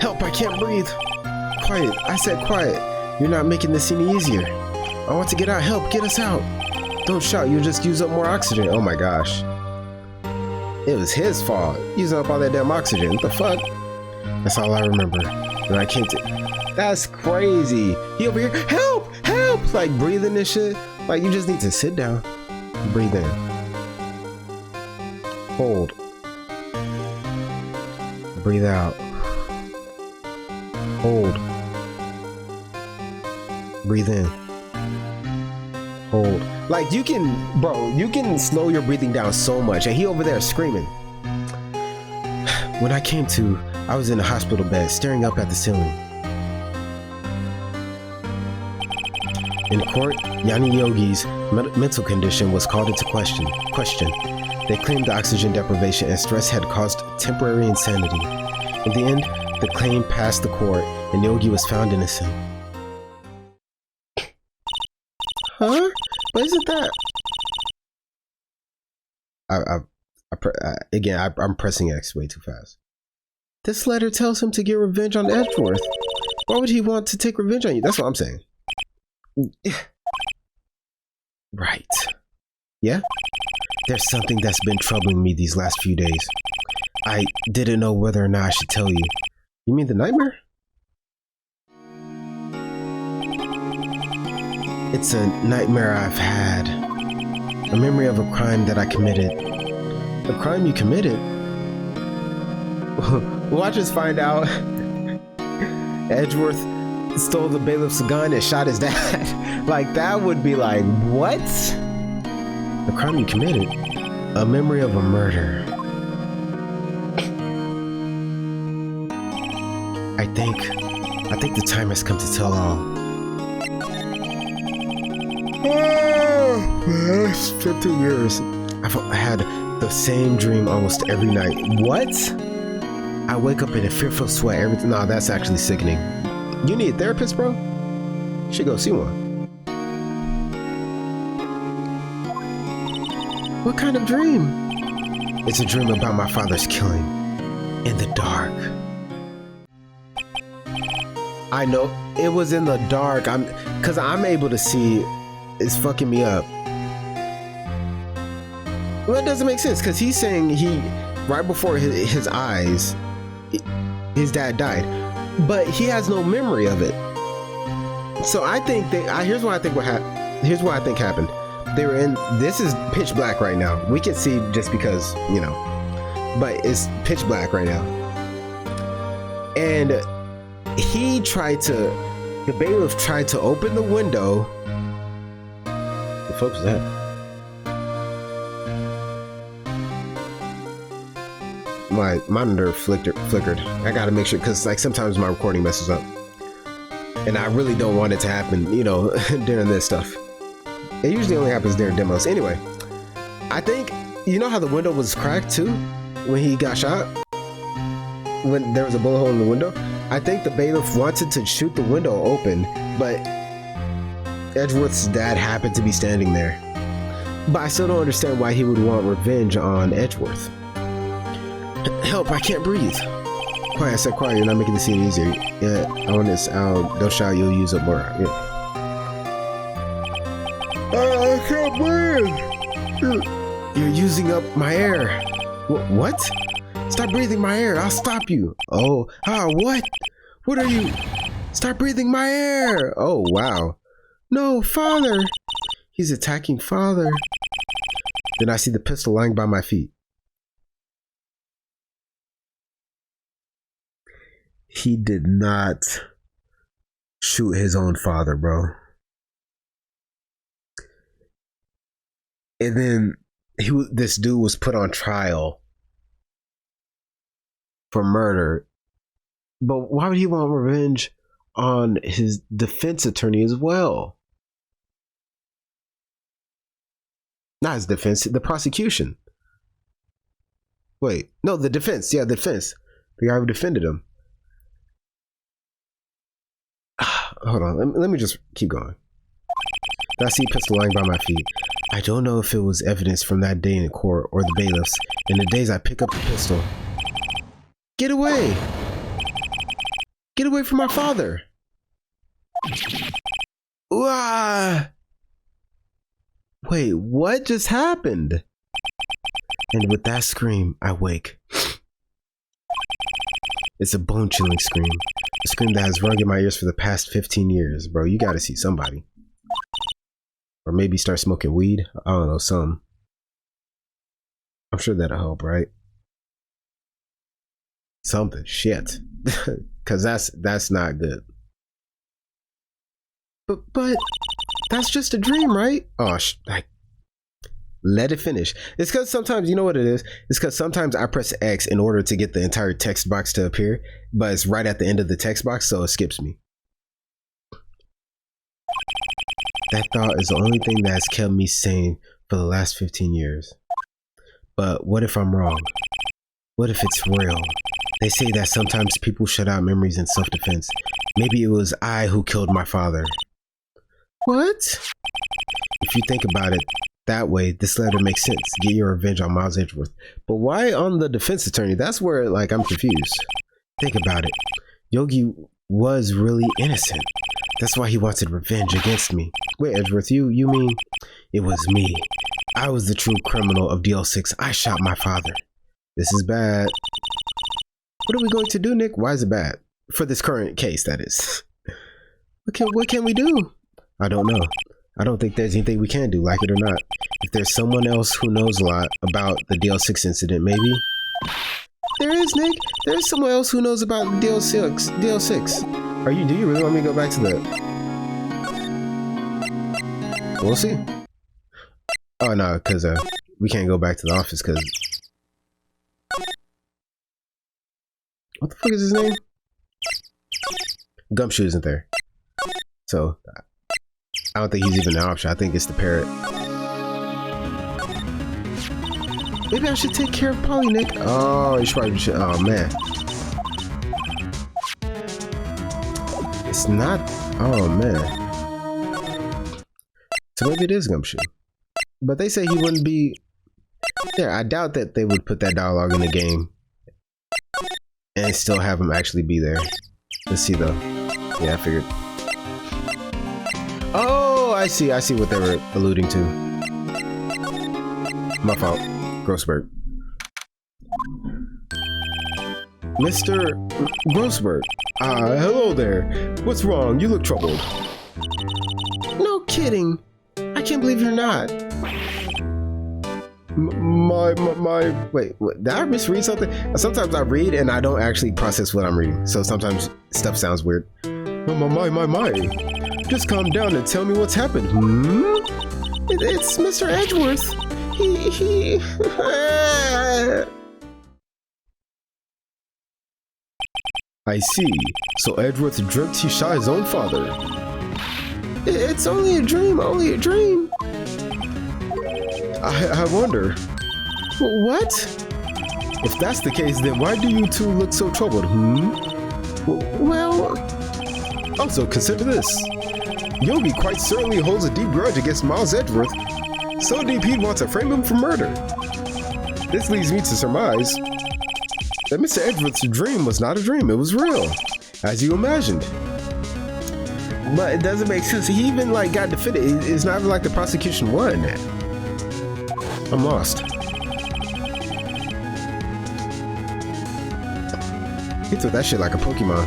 Speaker 1: Help, I can't breathe. Quiet, I said quiet. You're not making this any easier. I want to get out, help, get us out. Don't shout, you'll just use up more oxygen. Oh my gosh. It was his fault, using up all that damn oxygen. What the fuck? That's all I remember. When I came to... That's crazy. He over here, help, help! Like breathing and shit. Like you just need to sit down. Breathe in. Hold. Breathe out. Hold. Breathe in. Hold. Like you can, bro, you can slow your breathing down so much. And he over there screaming. When I came to, I was in a hospital bed staring up at the ceiling. In court, Yanni Yogi's mental condition was called into question. They claimed the oxygen deprivation and stress had caused temporary insanity. In the end, the claim passed the court and Yogi was found innocent. Huh? But isn't that... I'm pressing X way too fast. This letter tells him to get revenge on Edgeworth. Why would he want to take revenge on you? That's what I'm saying. Right. Yeah? There's something that's been troubling me these last few days. I didn't know whether or not I should tell you. You mean the nightmare? It's a nightmare I've had. A memory of a crime that I committed. A crime you committed? Watch us find out. Edgeworth stole the bailiff's gun and shot his dad. Like, that would be like, what? The crime you committed? A memory of a murder. I think the time has come to tell all. Oh, that's 15 years. I've had the same dream almost every night. What? I wake up in a fearful sweat every time. No, that's actually sickening. You need a therapist, bro? You should go see one. What kind of dream? It's a dream about my father's killing in the dark. I know it was in the dark. Cause I'm able to see. It's fucking me up. Well, it doesn't make sense because he's saying right before his eyes, his dad died, but he has no memory of it. So I think here's what I think Here's what I think happened. They were in. This is pitch black right now. We can see just because but it's pitch black right now. And the bailiff tried to open the window. The fuck was that? My monitor flickered. I gotta make sure, because like sometimes my recording messes up. And I really don't want it to happen, during this stuff. It usually only happens during demos. Anyway, I think, how the window was cracked too? When he got shot? When there was a bullet hole in the window? I think the bailiff wanted to shoot the window open, but Edgeworth's dad happened to be standing there. But I still don't understand why he would want revenge on Edgeworth. Help, I can't breathe. Quiet, I said quiet, you're not making the scene easier. Yeah, don't shout, you'll use up more. Yeah. I can't breathe. You're using up my air. What? Stop breathing my air. I'll stop you. What? What are you? Stop breathing my air. Oh, wow. No, father. He's attacking father. Then I see the pistol lying by my feet. He did not shoot his own father, bro. And then this dude was put on trial for murder. But why would he want revenge on his defense attorney as well? Not his defense, the prosecution. Wait, no, the defense. Yeah, the defense. The guy who defended him. Hold on, let me just keep going. I see a pistol lying by my feet. I don't know if it was evidence from that day in court or the bailiffs. In the days I pick up the pistol. Get away! Get away from my father! Wah! Wait, what just happened? And with that scream, I wake. It's a bone-chilling scream. A scream that has rung in my ears for the past 15 years. Bro, you gotta see somebody. Or maybe start smoking weed. I don't know, some. I'm sure that'll help, right? Something. Shit. Cause that's not good. But that's just a dream, right? Oh, let it finish. It's because sometimes, you know what it is? It's because sometimes I press X in order to get the entire text box to appear, but it's right at the end of the text box, so it skips me. That thought is the only thing that has kept me sane for the last 15 years. But what if I'm wrong? What if it's real? They say that sometimes people shut out memories in self-defense. Maybe it was I who killed my father. What? If you think about it that way, this letter makes sense. Get your revenge on Miles Edgeworth. But why on the defense attorney? That's where, I'm confused. Think about it. Yogi was really innocent. That's why he wanted revenge against me. Wait, Edgeworth, you mean it was me? I was the true criminal of DL6. I shot my father. This is bad. What are we going to do, Nick? Why is it bad? For this current case, that is. What can we do? I don't know. I don't think there's anything we can do, like it or not. If there's someone else who knows a lot about the DL6 incident, maybe? There is, Nick. There's someone else who knows about DL6. Do you really want me to go back to the... We'll see. Oh, no, because we can't go back to the office, because... What the fuck is his name? Gumshoe isn't there. So, I don't think he's even an option. I think it's the parrot. Maybe I should take care of Polynick. Oh, you probably should. Oh, man. It's not. Oh, man. So maybe it is Gumshoe. But they say he wouldn't be. Yeah, I doubt that they would put that dialogue in the game and still have him actually be there. Let's see though. Yeah, I figured. Oh, I see what they were alluding to. My fault. Grossberg. Mr. Grossberg. Hello there. What's wrong? You look troubled. No kidding. I can't believe you're not. Wait, what, did I misread something? Sometimes I read and I don't actually process what I'm reading, so sometimes stuff sounds weird. My. Just calm down and tell me what's happened. It's Mr. Edgeworth. He... I see. So Edgeworth dreamt he shot his own father. It's only a dream, I wonder. What? If that's the case, then why do you two look so troubled, Well... Also, consider this. Yogi quite certainly holds a deep grudge against Miles Edgeworth. So deep he'd want to frame him for murder. This leads me to surmise that Mr. Edgeworth's dream was not a dream, it was real, as you imagined. But it doesn't make sense. He even got defended. It's not even like the prosecution won. I'm lost. He threw that shit like a Pokeball.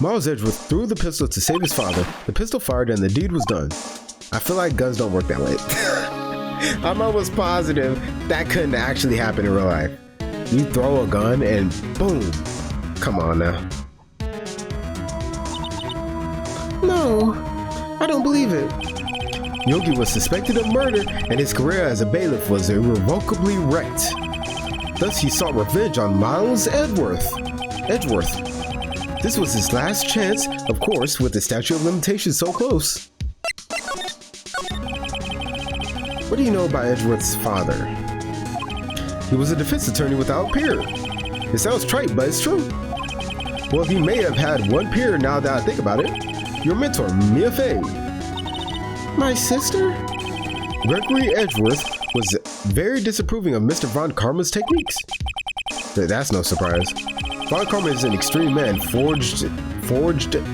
Speaker 1: Miles Edgeworth threw the pistol to save his father. The pistol fired and the deed was done. I feel like guns don't work that way. I'm almost positive that couldn't actually happen in real life. You throw a gun and boom. Come on now. No, I don't believe it. Yogi was suspected of murder and his career as a bailiff was irrevocably wrecked. Thus he sought revenge on Miles Edgeworth. This was his last chance, of course, with the statute of limitations so close. What do you know about Edgeworth's father? He was a defense attorney without peer. It sounds trite, but it's true. Well, he may have had one peer now that I think about it. Your mentor, Mia Fey. My sister? Gregory Edgeworth was very disapproving of Mr. Von Karma's techniques. That's no surprise. Von Karma is an extreme man. Forged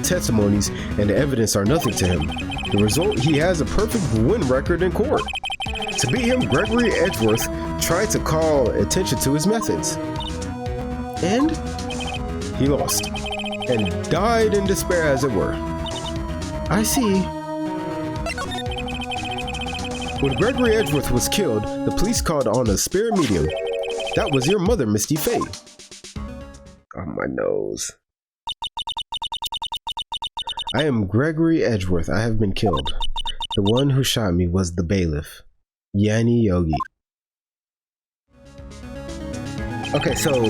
Speaker 1: testimonies and evidence are nothing to him. The result, he has a perfect win record in court. To beat him, Gregory Edgeworth tried to call attention to his methods. And he lost. And died in despair, as it were. I see. When Gregory Edgeworth was killed, the police called on a spirit medium. That was your mother, Misty Fey. Oh, my nose. I am Gregory Edgeworth. I have been killed. The one who shot me was the bailiff, Yanni Yogi. Okay, so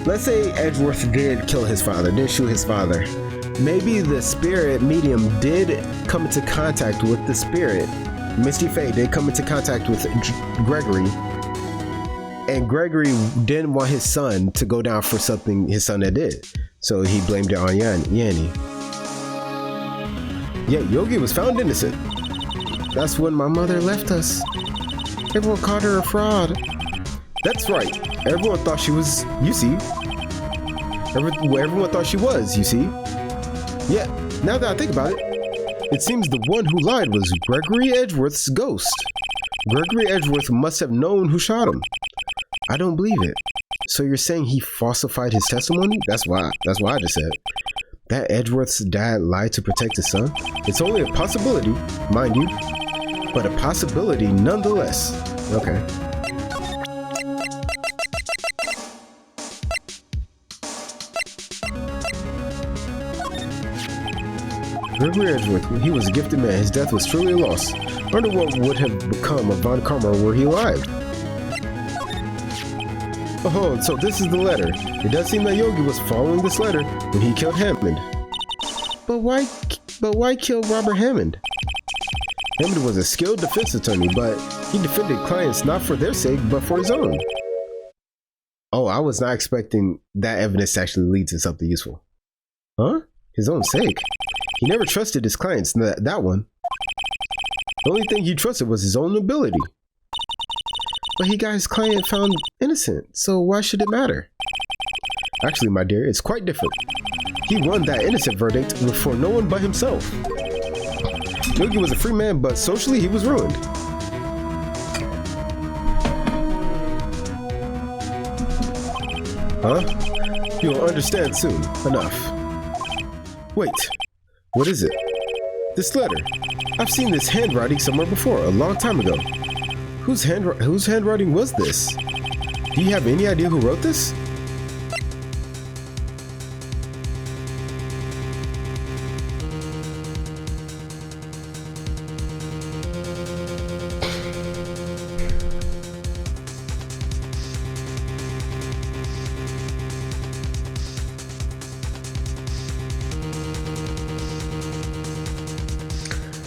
Speaker 1: let's say Edgeworth did kill his father, did shoot his father. Maybe the spirit medium did come into contact with the spirit. Misty Fey did come into contact with Gregory. And Gregory didn't want his son to go down for something his son had did. So he blamed it on Yanni. Yet Yogi was found innocent. That's when my mother left us. Everyone called her a fraud. That's right. Everyone thought she was, you see. Everyone thought she was, you see. Yeah, now that I think about it, it seems the one who lied was Gregory Edgeworth's ghost. Gregory Edgeworth must have known who shot him. I don't believe it. So you're saying he falsified his testimony? That's why I just said. That Edgeworth's dad lied to protect his son? It's only a possibility, mind you, but a possibility nonetheless. Okay. Gregory Edgeworth, he was a gifted man. His death was truly a loss. I wonder what would have become of Von Karma were he alive. Oh, so this is the letter. It does seem that Yogi was following this letter when he killed Hammond. But why kill Robert Hammond? Hammond was a skilled defense attorney, but he defended clients not for their sake, but for his own. Oh, I was not expecting that evidence to actually lead to something useful. Huh? His own sake? He never trusted his clients, that one. The only thing he trusted was his own ability. But he got his client found innocent, so why should it matter? Actually, my dear, it's quite different. He won that innocent verdict for no one but himself. Yogi was a free man, but socially he was ruined. Huh? You'll understand soon. Enough. Wait, what is it? This letter. I've seen this handwriting somewhere before, a long time ago. Whose handwriting was this? Do you have any idea who wrote this?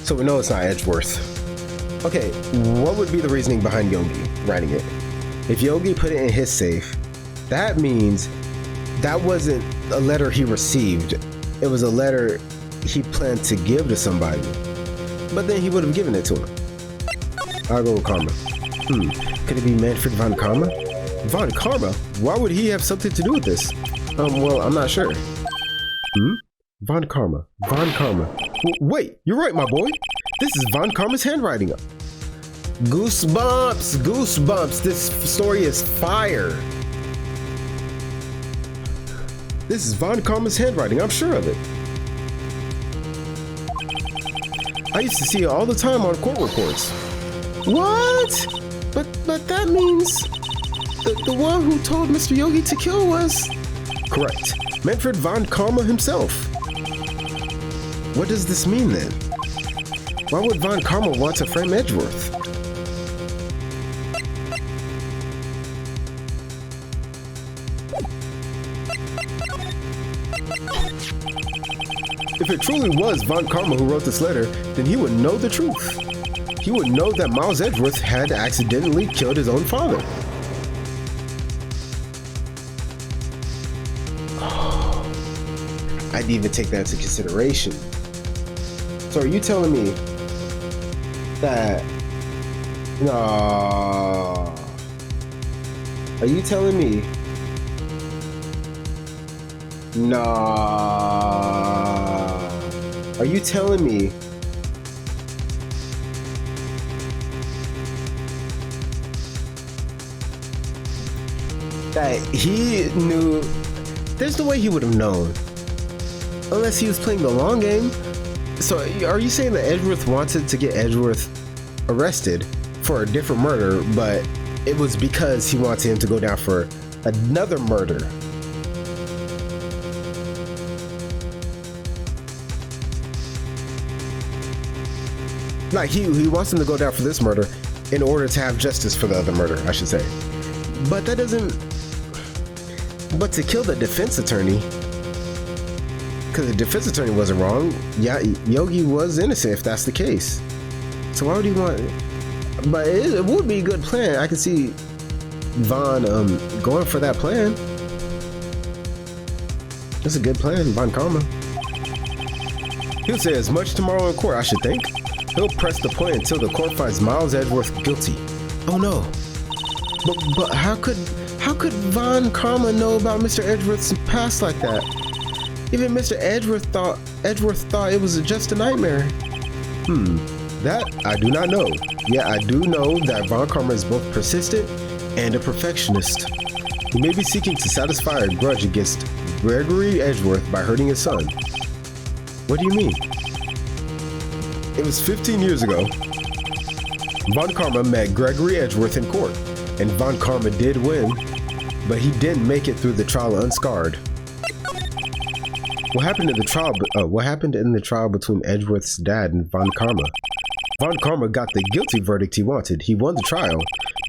Speaker 1: So we know it's not Edgeworth. Okay, what would be the reasoning behind Yogi writing it? If Yogi put it in his safe, that means that wasn't a letter he received. It was a letter he planned to give to somebody. But then he would have given it to him. I'll go with Karma. Could it be Manfred von Karma? Von Karma? Why would he have something to do with this? Well, I'm not sure. Von Karma. Von Karma. Wait, you're right, my boy. This is Von Karma's handwriting. Goosebumps! Goosebumps! This story is fire. This is Von Karma's handwriting, I'm sure of it. I used to see it all the time on court reports. What? But that means the one who told Mr. Yogi to kill was... Correct. Manfred von Karma himself. What does this mean then? Why would Von Karma want to frame Edgeworth? If it truly was Von Karma who wrote this letter, then he would know the truth. He would know that Miles Edgeworth had accidentally killed his own father. I didn't even take that into consideration. So are you telling me that... No. Are you telling me... Nah. Are you telling me that he knew? There's no way he would have known unless he was playing the long game. So are you saying that Edgeworth wanted to get Edgeworth arrested for a different murder, but it was because he wanted him to go down for another murder? Like he wants him to go down for this murder in order to have justice for the other murder, I should say. But that doesn't... But to kill the defense attorney, because the defense attorney wasn't wrong. Yeah, Yogi was innocent if that's the case. So why would he want... But it would be a good plan. I can see Von going for that plan. That's a good plan, Von Karma. He'll say as much tomorrow in court, I should think. He'll press the point until the court finds Miles Edgeworth guilty. Oh no. But how could Von Karma know about Mr. Edgeworth's past like that? Even Mr. Edgeworth thought it was just a nightmare. That I do not know. Yeah, I do know that Von Karma is both persistent and a perfectionist. He may be seeking to satisfy a grudge against Gregory Edgeworth by hurting his son. What do you mean? It was 15 years ago. Von Karma met Gregory Edgeworth in court, and Von Karma did win, but he didn't make it through the trial unscarred. What happened in the trial between Edgeworth's dad and Von Karma? Von Karma got the guilty verdict he wanted. He won the trial,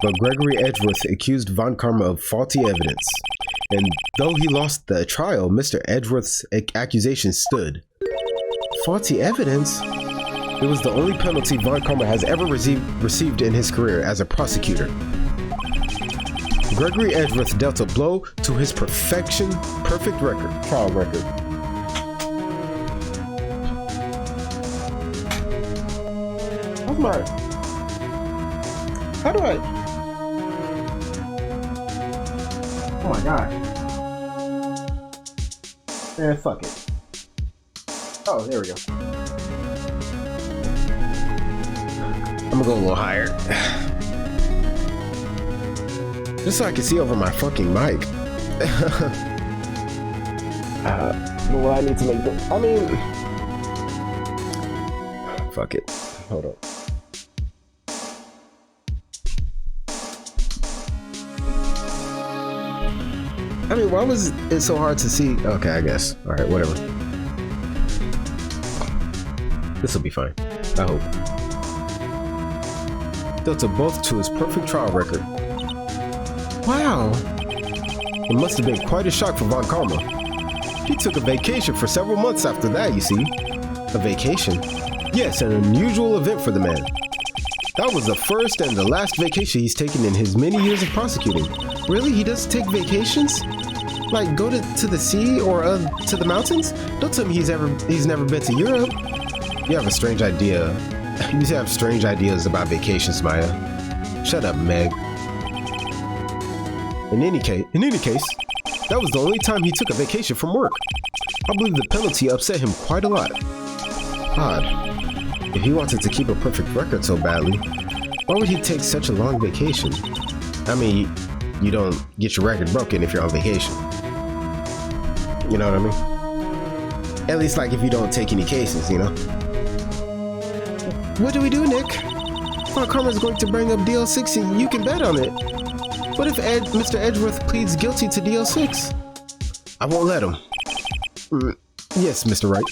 Speaker 1: but Gregory Edgeworth accused Von Karma of faulty evidence. And though he lost the trial, Mr. Edgeworth's accusation stood. Faulty evidence? It was the only penalty Von Karma has ever received in his career as a prosecutor. Gregory Edgeworth dealt a blow to his perfect trial record. Oh my. How do I? Oh my god. Man, fuck it. Oh, there we go. I'm gonna go a little higher. Just so I can see over my fucking mic. Well, I need to make this. I mean, fuck it. Hold on. I mean, why was it so hard to see? Okay, I guess. All right, whatever. This will be fine. I hope. Dealt a both to his perfect trial record. Wow. It must have been quite a shock for Von Karma. He took a vacation for several months after that, you see. A vacation? Yes, an unusual event for the man. That was the first and the last vacation he's taken in his many years of prosecuting. Really? He does take vacations? Like go to the sea or to the mountains? Don't tell me he's never been to Europe. You have a strange idea. You have strange ideas about vacations, Maya. Shut up, Meg. In any case, that was the only time he took a vacation from work. I believe the penalty upset him quite a lot. Odd. If he wanted to keep a perfect record so badly, why would he take such a long vacation? I mean, you don't get your record broken if you're on vacation. You know what I mean? At least like if you don't take any cases, you know? What do we do, Nick? Von Karma's going to bring up DL6 and you can bet on it. What if Mr. Edgeworth pleads guilty to DL6? I won't let him. Yes, Mr. Wright.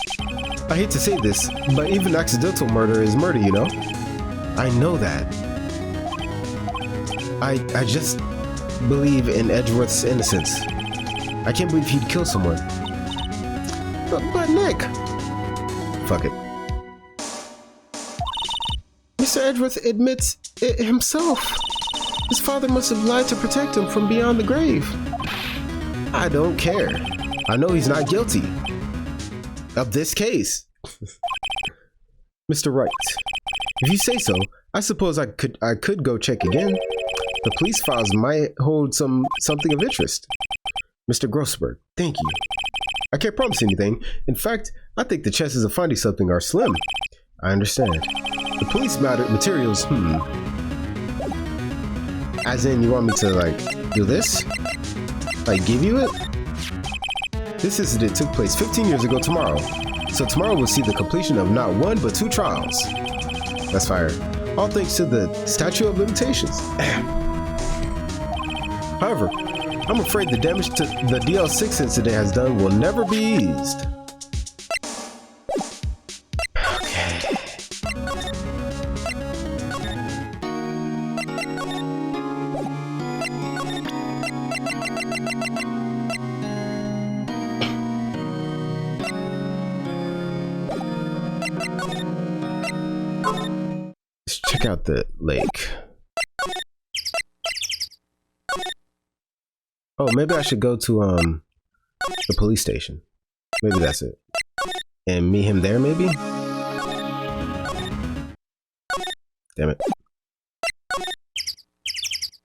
Speaker 1: I hate to say this, but even accidental murder is murder, you know? I know that. I just believe in Edgeworth's innocence. I can't believe he'd kill someone. But Nick! Fuck it. Mr. Edgeworth admits it himself. His father must have lied to protect him from beyond the grave. I don't care. I know he's not guilty of this case. Mr. Wright, if you say so, I suppose I could go check again. The police files might hold something of interest. Mr. Grossberg, thank you. I can't promise anything. In fact, I think the chances of finding something are slim. I understand. The police materials, As in, you want me to, like, do this? Like, give you it? This incident took place 15 years ago tomorrow. So tomorrow we'll see the completion of not one, but 2 trials. That's fire. All thanks to the statute of limitations. However, I'm afraid the damage to the DL6 incident has done will never be eased. Let's check out the lake. Oh, maybe I should go to the police station. Maybe that's it. And meet him there, maybe? Damn it.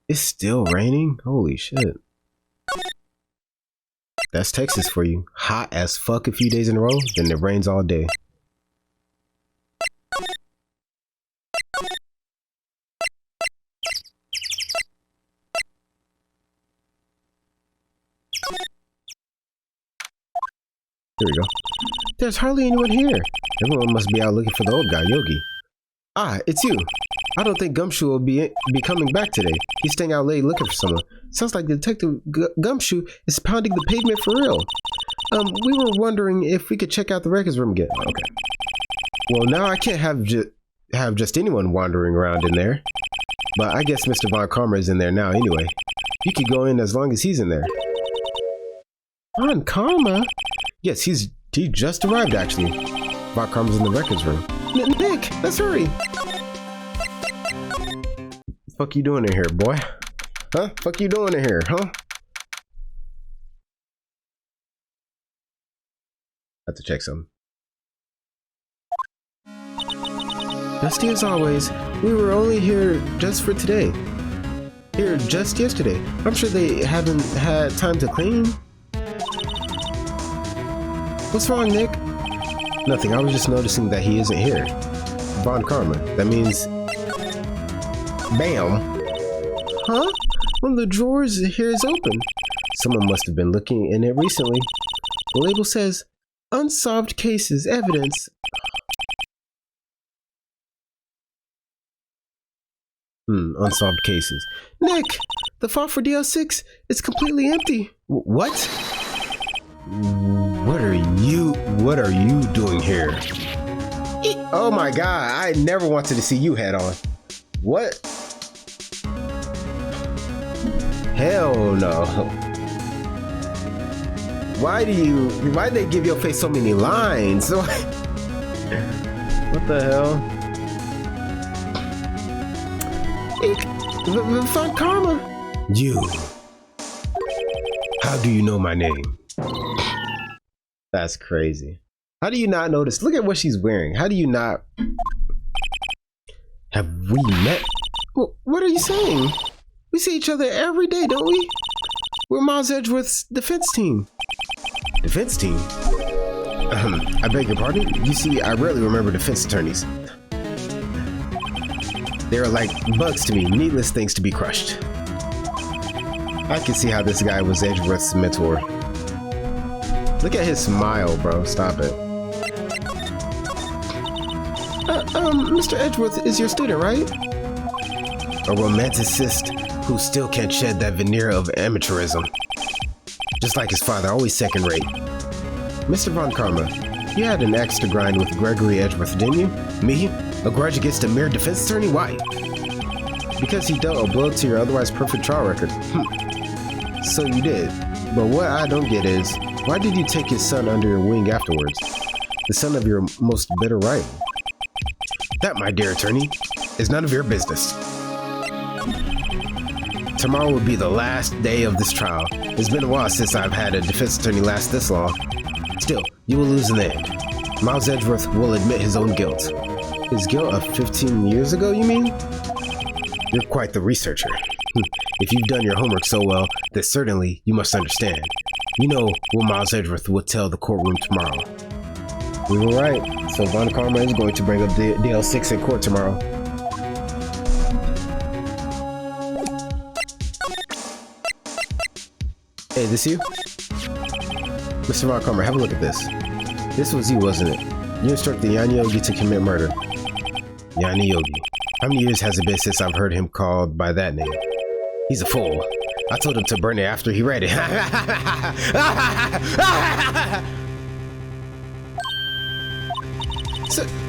Speaker 1: It's still raining? Holy shit. That's Texas for you. Hot as fuck a few days in a row, then it rains all day. There we go. There's hardly anyone here. Everyone must be out looking for the old guy, Yogi. Ah, it's you. I don't think Gumshoe will be coming back today. He's staying out late looking for someone. Sounds like Detective Gumshoe is pounding the pavement for real. We were wondering if we could check out the records room again. Okay. Well, now I can't have have just anyone wandering around in there. But I guess Mr. Von Karma is in there now anyway. You could go in as long as he's in there. Von Karma? Yes, he just arrived actually. Von Karma's in the records room. Nick, let's hurry. Fuck you doing in here, boy? Huh? Fuck you doing in here, huh? Have to check something. Dusty as always, we were only here just for today. Here just yesterday. I'm sure they haven't had time to clean. What's wrong, Nick? Nothing, I was just noticing that he isn't here. Von Karma. That means... Bam! Huh? One of the drawers here is open. Someone must have been looking in it recently. The label says, unsolved cases, evidence. Unsolved cases. Nick, the file for DL6 is completely empty. What? What are you doing here? Oh my god, I never wanted to see you head on. What? Hell no. Why'd they give your face so many lines? What the hell? Von Karma. You. How do you know my name? That's crazy. How do you not notice? Look at what she's wearing. How do you not? Have we met? What are you saying? We see each other every day, don't we? We're Miles Edgeworth's defense team. Defense team? I beg your pardon? You see, I rarely remember defense attorneys. They're like bugs to me, needless things to be crushed. I can see how this guy was Edgeworth's mentor. Look at his smile, bro. Stop it. Mr. Edgeworth is your student, right? A romanticist who still can't shed that veneer of amateurism. Just like his father, always second rate. Mr. Von Karma, you had an axe to grind with Gregory Edgeworth, didn't you? Me? A grudge against a mere defense attorney? Why? Because he dealt a blow to your otherwise perfect trial record. So you did. But what I don't get is, why did you take his son under your wing afterwards? The son of your most bitter rival. That, my dear attorney, is none of your business. Tomorrow will be the last day of this trial. It's been a while since I've had a defense attorney last this long. Still, you will lose in the end. Miles Edgeworth will admit his own guilt. His guilt of 15 years ago, you mean? You're quite the researcher. If you've done your homework so well, then certainly you must understand. You know what Miles Edgeworth will tell the courtroom tomorrow. We were right. So Von Karma is going to bring up the DL6 in court tomorrow. Hey, this you? Mr. Von Karma, have a look at this. This was you, wasn't it? You instructed Yanni Yogi to commit murder. Yanni Yogi. How many years has it been since I've heard him called by that name? He's a fool. I told him to burn it after he read it.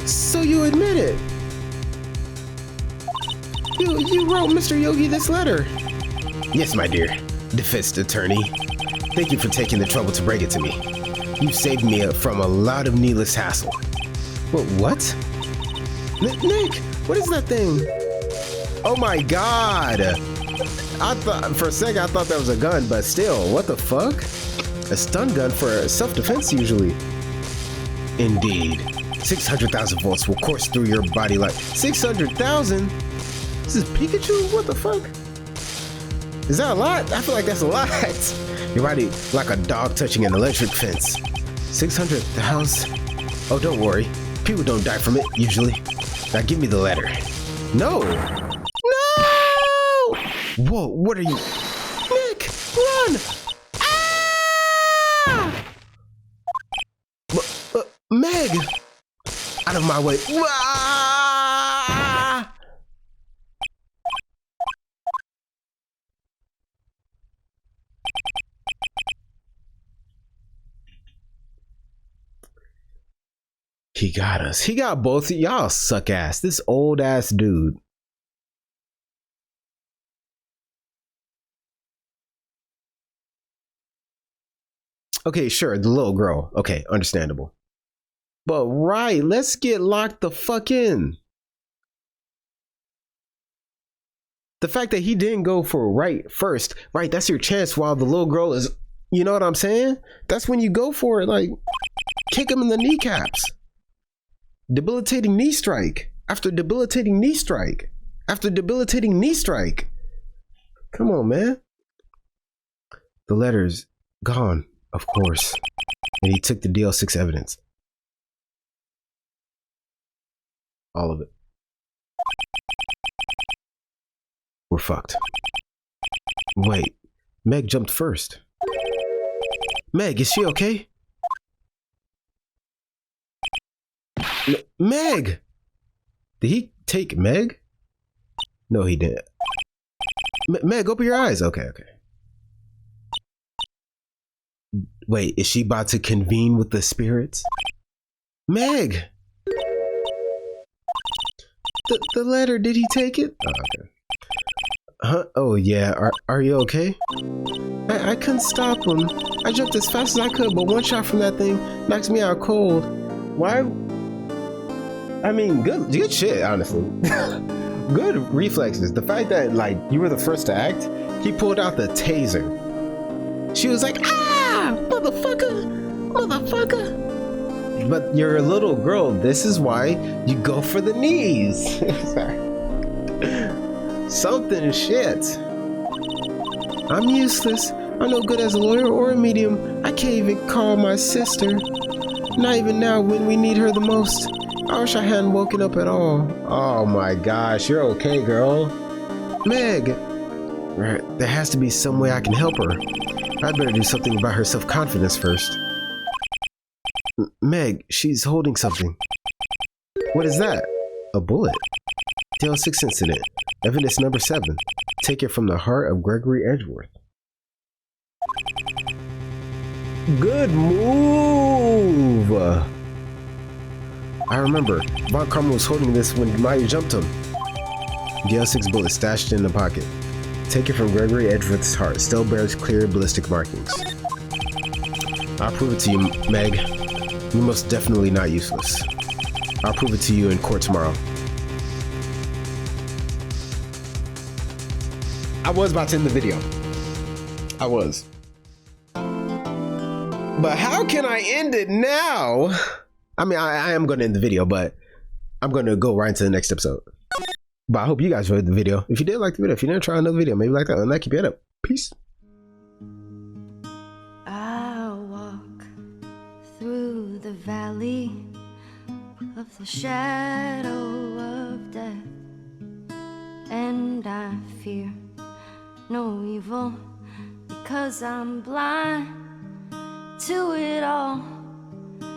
Speaker 1: So you admit it? You wrote Mr. Yogi this letter? Yes, my dear. Defense attorney. Thank you for taking the trouble to break it to me. You've saved me from a lot of needless hassle. What? Nick, what is that thing? Oh my god! I thought for a second I thought that was a gun, but still, what the fuck? A stun gun for self-defense usually. Indeed. 600,000 volts will course through your body like 600,000? This is Pikachu? What the fuck? Is that a lot? I feel like that's a lot. Your body like a dog touching an electric fence. 600,000? Oh, don't worry. People don't die from it, usually. Now give me the letter. No! No! Whoa, what are you? Nick, run! Ah! Meg! Out of my way. Ah! He got us. He got both. Y'all suck ass. This old ass dude. Okay, sure, the little girl. Okay, understandable. But right, let's get locked the fuck in. The fact that he didn't go for Wright first, right? That's your chance while the little girl is, you know what I'm saying? That's when you go for it. Like, kick him in the kneecaps. Debilitating knee strike after debilitating knee strike after debilitating knee strike. Come on, man. The letter's gone, of course. And he took the DL6 evidence. All of it. We're fucked. Wait, Meg jumped first. Meg, is she okay? Meg! Did he take Meg? No, he didn't. Meg, open your eyes. Okay, okay. Wait, is she about to convene with the spirits? Meg! The letter, did he take it? Oh, okay. Huh? Oh yeah, are you okay? I couldn't stop him. I jumped as fast as I could, but one shot from that thing knocks me out cold. Why? I mean, good shit, honestly. Good reflexes. The fact that, like, you were the first to act, he pulled out the taser. She was like, ah, motherfucker, motherfucker. But you're a little girl. This is why you go for the knees. Something shit. I'm useless. I'm no good as a lawyer or a medium. I can't even call my sister. Not even now when we need her the most. I wish I hadn't woken up at all. Oh my gosh, you're okay, girl. Meg. There has to be some way I can help her. I'd better do something about her self-confidence first. Meg, she's holding something. What is that? A bullet. DL6 incident. Evidence number 7. Take it from the heart of Gregory Edgeworth. Good move! I remember, Von Karma was holding this when Maya jumped him. DL6 bullet stashed in the pocket. Take it from Gregory Edgeworth's heart. Still bears clear ballistic markings. I'll prove it to you, Meg. You're most definitely not useless. I'll prove it to you in court tomorrow. I was about to end the video. I was. But how can I end it now? I mean, I am going to end the video, but I'm going to go right into the next episode. But I hope you guys enjoyed the video. If you did like the video, if you didn't, try another video, maybe like that one. That keep it up. Peace.
Speaker 2: I'll walk through the valley of the shadow of death, and I fear no evil because I'm blind to it all.